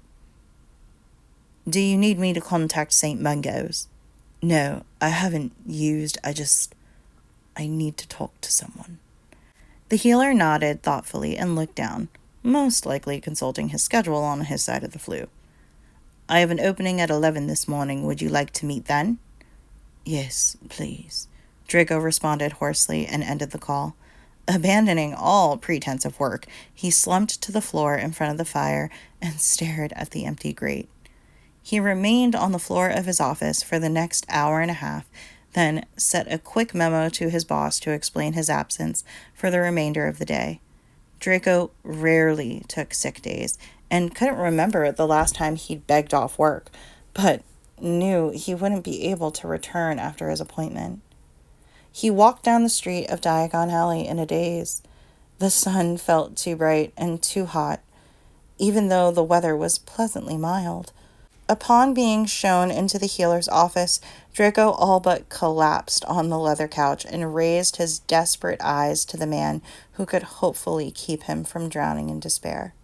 Speaker 1: "Do you need me to contact St. Mungo's?" "No, I haven't used, I need to talk to someone." The healer nodded thoughtfully and looked down, most likely consulting his schedule on his side of the flu. "I have an opening at 11 this morning. Would you like to meet then?" "Yes, please," Draco responded hoarsely and ended the call. Abandoning all pretense of work, he slumped to the floor in front of the fire and stared at the empty grate. He remained on the floor of his office for the next hour and a half, then sent a quick memo to his boss to explain his absence for the remainder of the day. Draco rarely took sick days and couldn't remember the last time he'd begged off work, but knew he wouldn't be able to return after his appointment. He walked down the street of Diagon Alley in a daze. The sun felt too bright and too hot, even though the weather was pleasantly mild. Upon being shown into the healer's office, Draco all but collapsed on the leather couch and raised his desperate eyes to the man who could hopefully keep him from drowning in despair.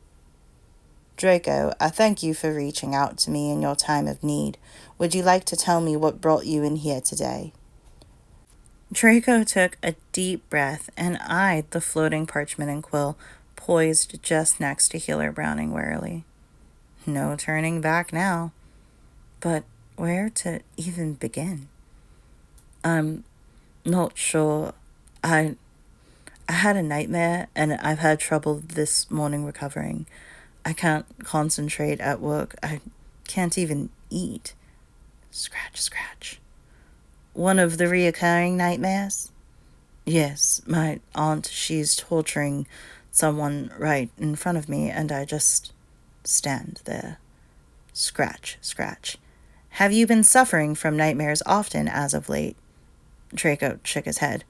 Speaker 1: "Draco, I thank you for reaching out to me in your time of need. Would you like to tell me what brought you in here today?" Draco took a deep breath and eyed the floating parchment and quill poised just next to Healer Browning warily. No turning back now. But where to even begin? "I'm not sure. I had a nightmare, and I've had trouble this morning recovering. I can't concentrate at work. I can't even eat." Scratch, scratch. "One of the reoccurring nightmares?" "Yes, my aunt, she's torturing someone right in front of me, and I just stand there." Scratch, scratch. "Have you been suffering from nightmares often as of late?" Draco shook his head.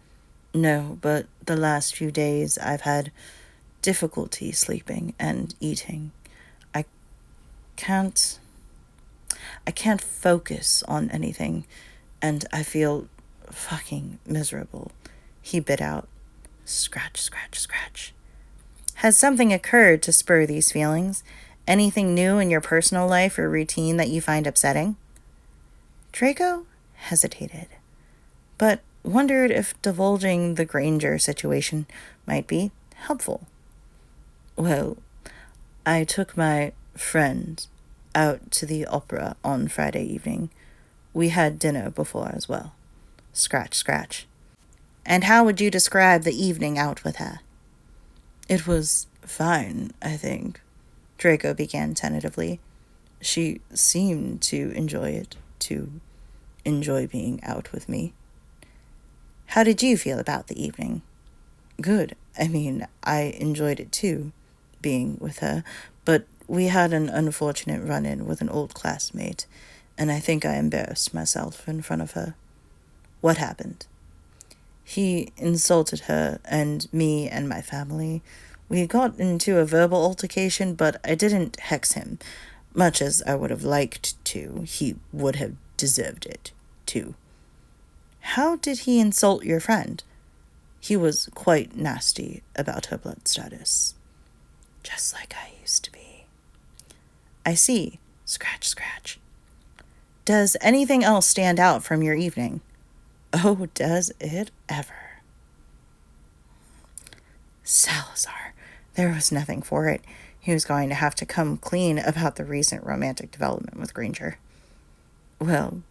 Speaker 1: "No, but the last few days I've had difficulty sleeping and eating. I can't focus on anything, and I feel fucking miserable." He bit out. Scratch, scratch, scratch. "Has something occurred to spur these feelings? Anything new in your personal life or routine that you find upsetting?" Draco hesitated, but wondered if divulging the Granger situation might be helpful. "Well, I took my friend out to the opera on Friday evening. We had dinner before as well." Scratch, scratch. "And how would you describe the evening out with her?" "It was fine, I think," Draco began tentatively. "She seemed to enjoy it, to enjoy being out with me." "How did you feel about the evening?" "Good. I enjoyed it too, being with her, but we had an unfortunate run-in with an old classmate, and I think I embarrassed myself in front of her." "What happened?" "He insulted her and me and my family. We got into a verbal altercation, but I didn't hex him, much as I would have liked to. He would have deserved it, too." "How did he insult your friend?" "He was quite nasty about her blood status." "Just like I used to be." "I see." Scratch, scratch. "Does anything else stand out from your evening?" "Oh, does it ever." Salazar. There was nothing for it. He was going to have to come clean about the recent romantic development with Granger. "Well,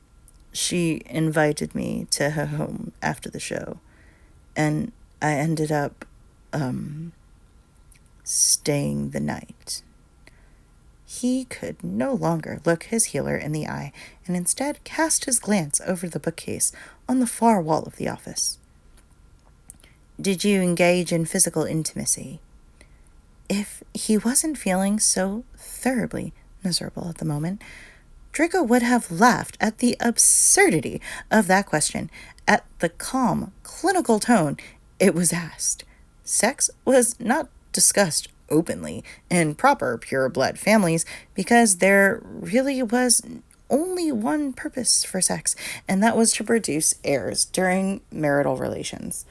Speaker 1: she invited me to her home after the show, and I ended up, staying the night." He could no longer look his healer in the eye, and instead cast his glance over the bookcase on the far wall of the office. "Did you engage in physical intimacy?" If he wasn't feeling so thoroughly miserable at the moment, Draco would have laughed at the absurdity of that question, at the calm, clinical tone it was asked. Sex was not discussed openly in proper pure-blood families because there really was only one purpose for sex, and that was to produce heirs during marital relations.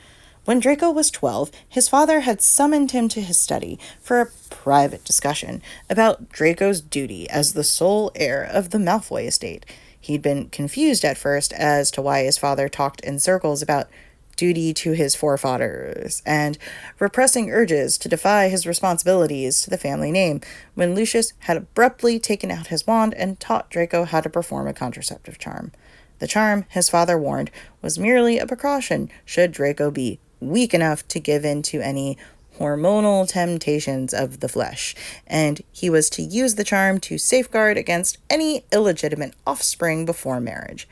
Speaker 1: When Draco was 12, his father had summoned him to his study for a private discussion about Draco's duty as the sole heir of the Malfoy estate. He'd been confused at first as to why his father talked in circles about duty to his forefathers and repressing urges to defy his responsibilities to the family name, when Lucius had abruptly taken out his wand and taught Draco how to perform a contraceptive charm. The charm, his father warned, was merely a precaution should Draco be weak enough to give in to any hormonal temptations of the flesh, and he was to use the charm to safeguard against any illegitimate offspring before marriage.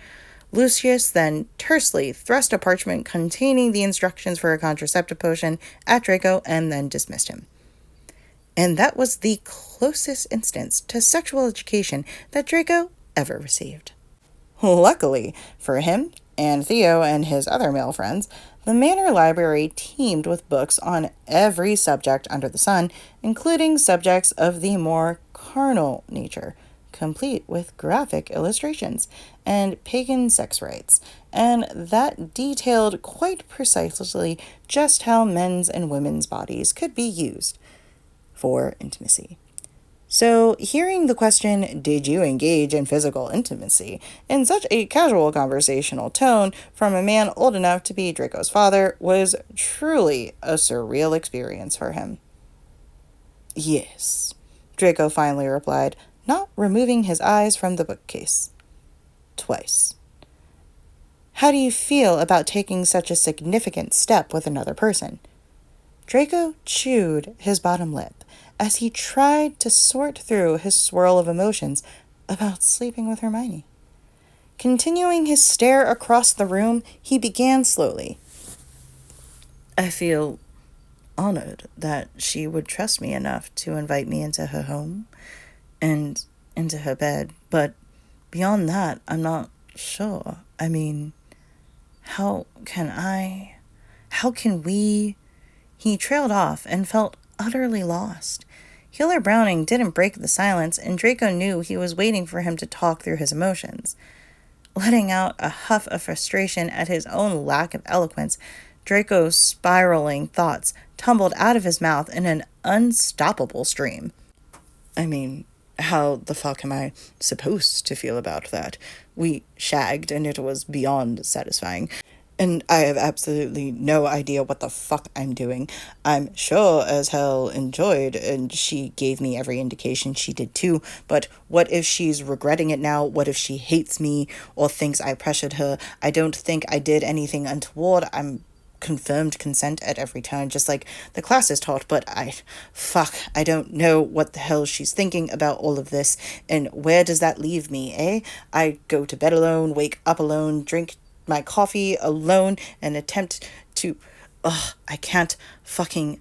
Speaker 1: Lucius then tersely thrust a parchment containing the instructions for a contraceptive potion at Draco and then dismissed him. And that was the closest instance to sexual education that Draco ever received. Luckily for him and Theo and his other male friends, the Manor Library teemed with books on every subject under the sun, including subjects of the more carnal nature, complete with graphic illustrations and pagan sex rites, and that detailed quite precisely just how men's and women's bodies could be used for intimacy. So, hearing the question, "Did you engage in physical intimacy?" in such a casual conversational tone from a man old enough to be Draco's father was truly a surreal experience for him. "Yes," Draco finally replied, not removing his eyes from the bookcase. "Twice." "How do you feel about taking such a significant step with another person?" Draco chewed his bottom lip as he tried to sort through his swirl of emotions about sleeping with Hermione. Continuing his stare across the room, he began slowly. "I feel honored that she would trust me enough to invite me into her home and into her bed, but beyond that, I'm not sure. I mean, how can we?" He trailed off and felt utterly lost. Healer Browning didn't break the silence, and Draco knew he was waiting for him to talk through his emotions. Letting out a huff of frustration at his own lack of eloquence, Draco's spiraling thoughts tumbled out of his mouth in an unstoppable stream. "I mean, how the fuck am I supposed to feel about that? We shagged, and it was beyond satisfying. And I have absolutely no idea what the fuck I'm doing. I'm sure as hell enjoyed, and she gave me every indication she did too, but what if she's regretting it now? What if she hates me or thinks I pressured her? I don't think I did anything untoward. I'm confirmed consent at every turn, just like the class is taught, but I don't know what the hell she's thinking about all of this, and where does that leave me, eh? I go to bed alone, wake up alone, drink my coffee alone, and attempt to... I can't fucking...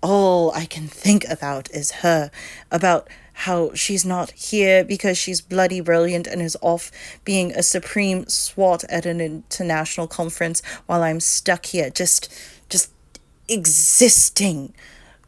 Speaker 1: All I can think about is her, about how she's not here because she's bloody brilliant and is off being a supreme swot at an international conference while I'm stuck here, just existing.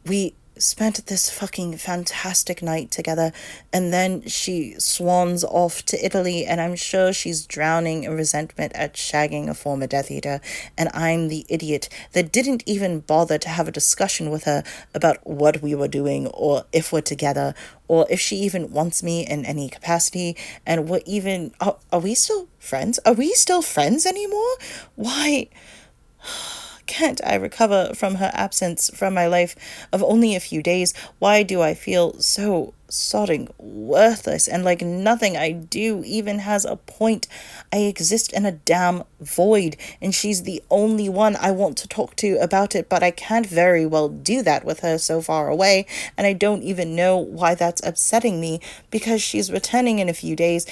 Speaker 1: We spent this fucking fantastic night together, and then she swans off to Italy, and I'm sure she's drowning in resentment at shagging a former Death Eater, and I'm the idiot that didn't even bother to have a discussion with her about what we were doing, or if we're together, or if she even wants me in any capacity, and what even... Are we still friends? Are we still friends anymore? Why... Can't I recover from her absence from my life of only a few days? Why do I feel so sodding worthless and like nothing I do even has a point? I exist in a damn void, and she's the only one I want to talk to about it, but I can't very well do that with her so far away, and I don't even know why that's upsetting me, because she's returning in a few days,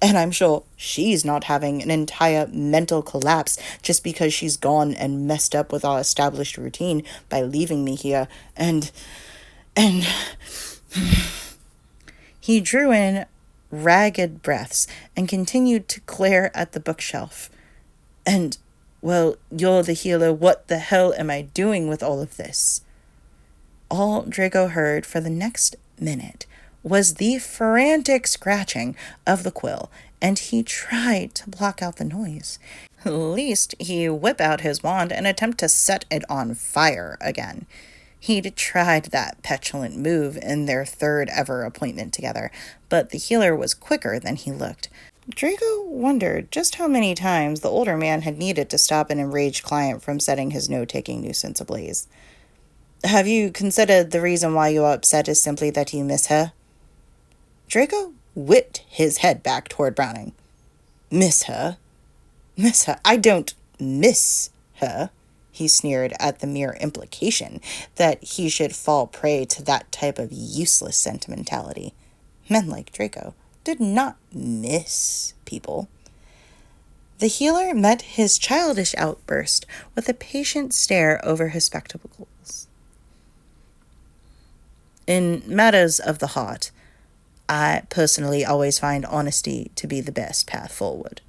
Speaker 1: and I'm sure she's not having an entire mental collapse just because she's gone and messed up with our established routine by leaving me here. And... He drew in ragged breaths and continued to glare at the bookshelf. And, well, you're the healer. What the hell am I doing with all of this? All Draco heard for the next minute was the frantic scratching of the quill, and he tried to block out the noise. At least he whip out his wand and attempt to set it on fire again. He'd tried that petulant move in their third ever appointment together, but the healer was quicker than he looked. Draco wondered just how many times the older man had needed to stop an enraged client from setting his note-taking nuisance ablaze. Have you considered the reason why you are upset is simply that you miss her? Draco whipped his head back toward Browning. Miss her? Miss her? I don't miss her. He sneered at the mere implication that he should fall prey to that type of useless sentimentality. Men like Draco did not miss people. The healer met his childish outburst with a patient stare over his spectacles. In matters of the heart, I personally always find honesty to be the best path forward.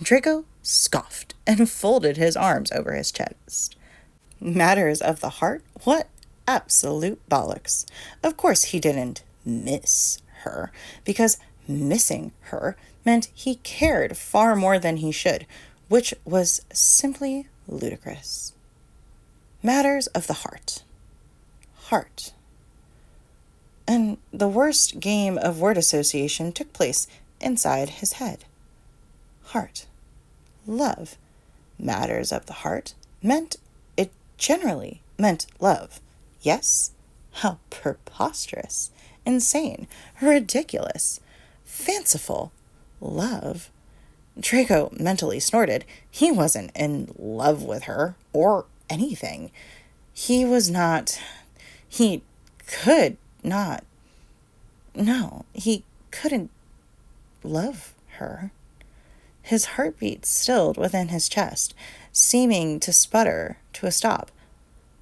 Speaker 1: Draco scoffed and folded his arms over his chest. Matters of the heart? What absolute bollocks. Of course he didn't miss her, because missing her meant he cared far more than he should, which was simply ludicrous. Matters of the heart. Heart. And the worst game of word association took place inside his head. Heart. Love. Matters of the heart it generally meant love. Yes? How preposterous. Insane. Ridiculous. Fanciful. Love. Draco mentally snorted. He wasn't in love with her, or anything. He was not. He could not. No, he couldn't love her. His heartbeat stilled within his chest, seeming to sputter to a stop,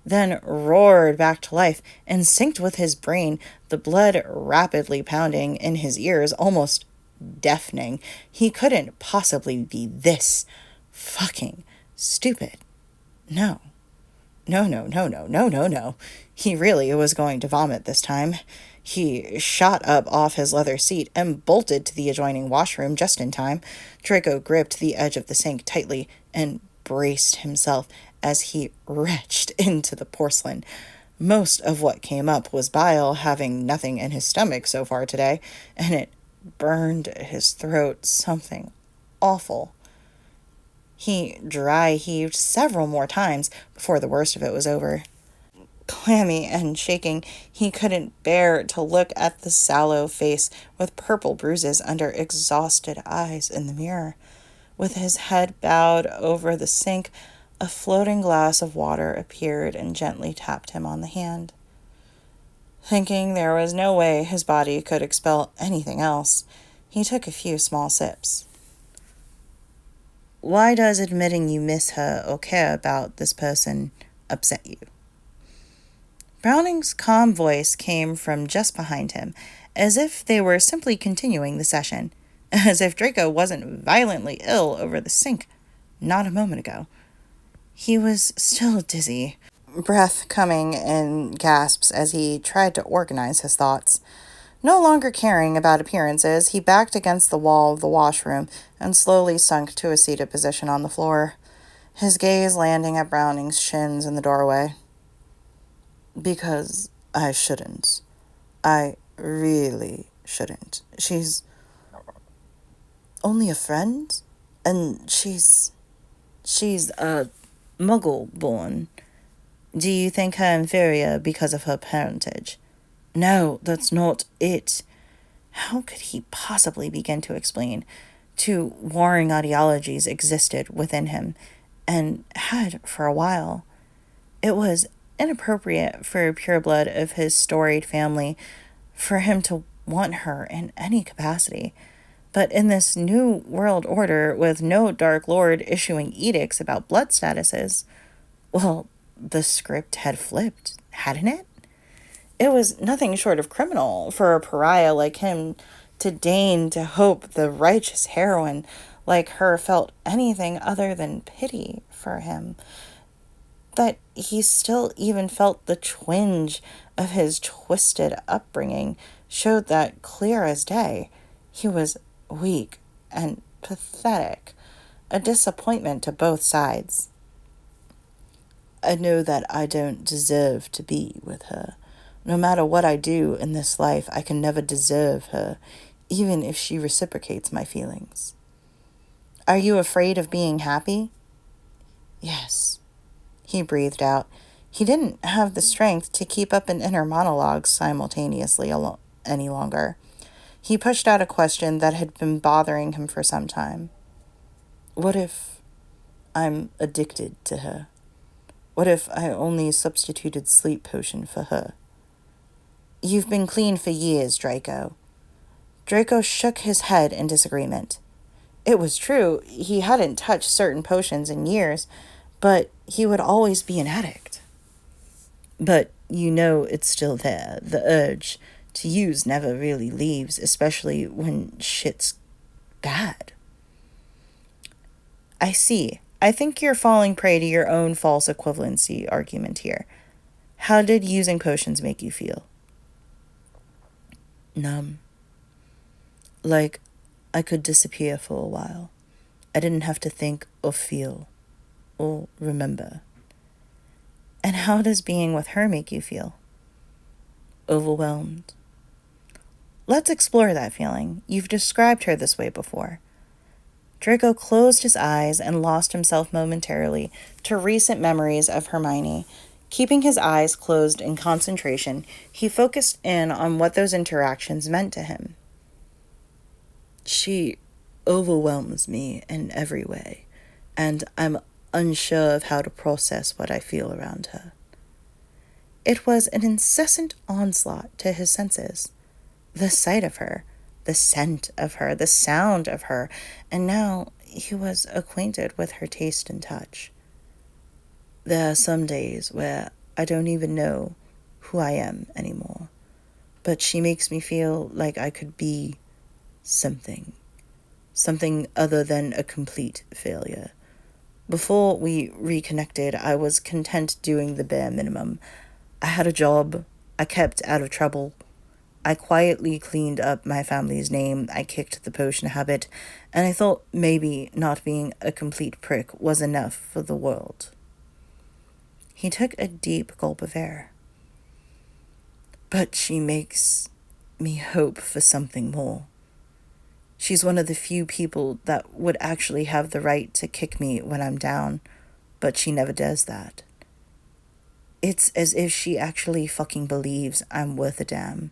Speaker 1: then roared back to life and synced with his brain, the blood rapidly pounding in his ears, almost deafening. He couldn't possibly be this fucking stupid. No. No. He really was going to vomit this time. He shot up off his leather seat and bolted to the adjoining washroom just in time. Draco gripped the edge of the sink tightly and braced himself as he retched into the porcelain. Most of what came up was bile, having nothing in his stomach so far today, and it burned his throat something awful. He dry heaved several more times before the worst of it was over. Clammy and shaking, he couldn't bear to look at the sallow face with purple bruises under exhausted eyes in the mirror. With his head bowed over the sink, a floating glass of water appeared and gently tapped him on the hand. Thinking there was no way his body could expel anything else, he took a few small sips. Why does admitting you miss her or care about this person upset you? Browning's calm voice came from just behind him, as if they were simply continuing the session, as if Draco wasn't violently ill over the sink not a moment ago. He was still dizzy, breath coming in gasps as he tried to organize his thoughts. No longer caring about appearances, he backed against the wall of the washroom and slowly sunk to a seated position on the floor, his gaze landing at Browning's shins in the doorway. Because I shouldn't. I really shouldn't. She's only a friend, and she's a Muggle-born. Do you think her inferior because of her parentage? No, that's not it. How could he possibly begin to explain? Two warring ideologies existed within him, and had for a while. It was inappropriate for a pureblood of his storied family for him to want her in any capacity. But in this new world order, with no Dark Lord issuing edicts about blood statuses, well, the script had flipped, hadn't it? It was nothing short of criminal for a pariah like him to deign to hope the righteous heroine like her felt anything other than pity for him. That he still even felt the twinge of his twisted upbringing showed that clear as day. He was weak and pathetic, a disappointment to both sides. I know that I don't deserve to be with her. No matter what I do in this life, I can never deserve her, even if she reciprocates my feelings. Are you afraid of being happy? Yes, he breathed out. He didn't have the strength to keep up an inner monologue simultaneously any longer. He pushed out a question that had been bothering him for some time. What if I'm addicted to her? What if I only substituted sleep potion for her? You've been clean for years, Draco. Draco shook his head in disagreement. It was true, he hadn't touched certain potions in years, but he would always be an addict. But you know it's still there. The urge to use never really leaves, especially when shit's bad. I see. I think you're falling prey to your own false equivalency argument here. How did using potions make you feel? Numb. Like I could disappear for a while. I didn't have to think or feel or remember. And how does being with her make you feel? Overwhelmed. Let's explore that feeling. You've described her this way before. Draco closed his eyes and lost himself momentarily to recent memories of Hermione. Keeping his eyes closed in concentration, he focused in on what those interactions meant to him. She overwhelms me in every way, and I'm unsure of how to process what I feel around her. It was an incessant onslaught to his senses. The sight of her, the scent of her, the sound of her, and now he was acquainted with her taste and touch. There are some days where I don't even know who I am anymore, but she makes me feel like I could be something other than a complete failure. Before we reconnected, I was content doing the bare minimum. I had a job, I kept out of trouble, I quietly cleaned up my family's name, I kicked the potion habit, and I thought maybe not being a complete prick was enough for the world. He took a deep gulp of air. But she makes me hope for something more. She's one of the few people that would actually have the right to kick me when I'm down, but she never does that. It's as if she actually fucking believes I'm worth a damn.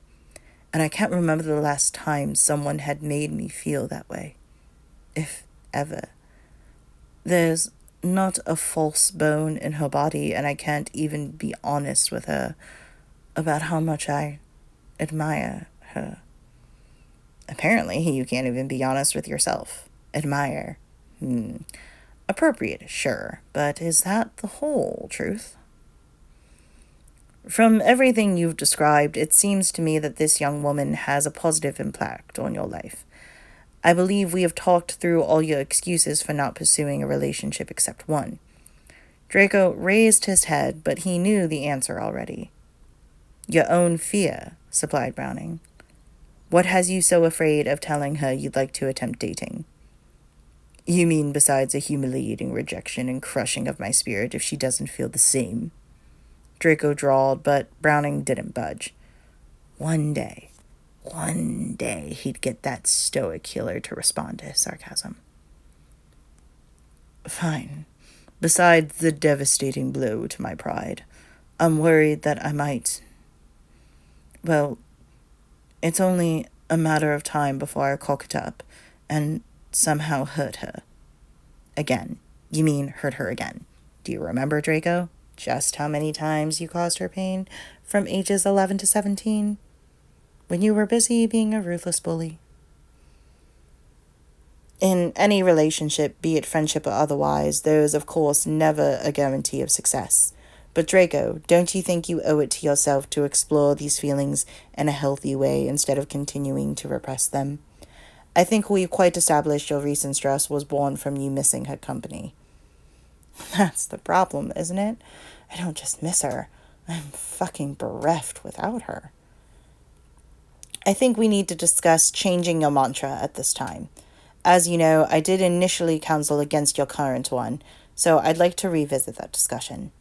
Speaker 1: And I can't remember the last time someone had made me feel that way. If ever. There's not a false bone in her body, and I can't even be honest with her about how much I admire her. Apparently, you can't even be honest with yourself. Admire. Appropriate, sure, but is that the whole truth? From everything you've described, it seems to me that this young woman has a positive impact on your life. I believe we have talked through all your excuses for not pursuing a relationship except one. Draco raised his head, but he knew the answer already. Your own fear, supplied Browning. What has you so afraid of telling her you'd like to attempt dating? You mean besides a humiliating rejection and crushing of my spirit if she doesn't feel the same? Draco drawled, but Browning didn't budge. One day he'd get that stoic killer to respond to his sarcasm. Fine. Besides the devastating blow to my pride, I'm worried that I might... Well, it's only a matter of time before I cock it up and somehow hurt her. Again. You mean hurt her again. Do you remember, Draco? Just how many times you caused her pain from ages 11 to 17? When you were busy being a ruthless bully. In any relationship, be it friendship or otherwise, there is, of course, never a guarantee of success. But Draco, don't you think you owe it to yourself to explore these feelings in a healthy way instead of continuing to repress them? I think we've quite established your recent stress was born from you missing her company. That's the problem, isn't it? I don't just miss her. I'm fucking bereft without her. I think we need to discuss changing your mantra at this time. As you know, I did initially counsel against your current one, so I'd like to revisit that discussion.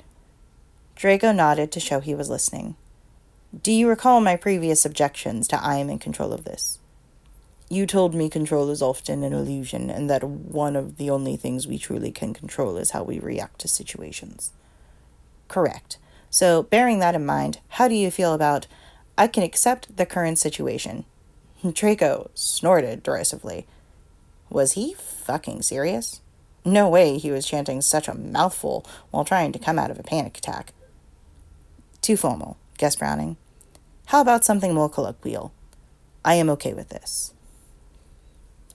Speaker 1: Draco nodded to show he was listening. Do you recall my previous objections to I am in control of this? You told me control is often an illusion, and that one of the only things we truly can control is how we react to situations. Correct. So, bearing that in mind, how do you feel about, I can accept the current situation? Draco snorted derisively. Was he fucking serious? No way he was chanting such a mouthful while trying to come out of a panic attack. Too formal, guessed Browning. How about something more colloquial? I am okay with this.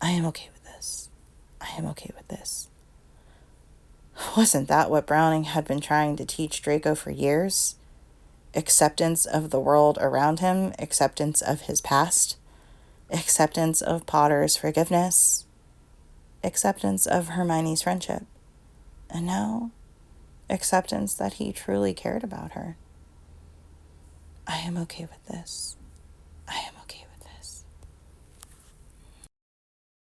Speaker 1: I am okay with this. I am okay with this. Wasn't that what Browning had been trying to teach Draco for years? Acceptance of the world around him, acceptance of his past, acceptance of Potter's forgiveness, acceptance of Hermione's friendship, and now, acceptance that he truly cared about her. I am okay with this.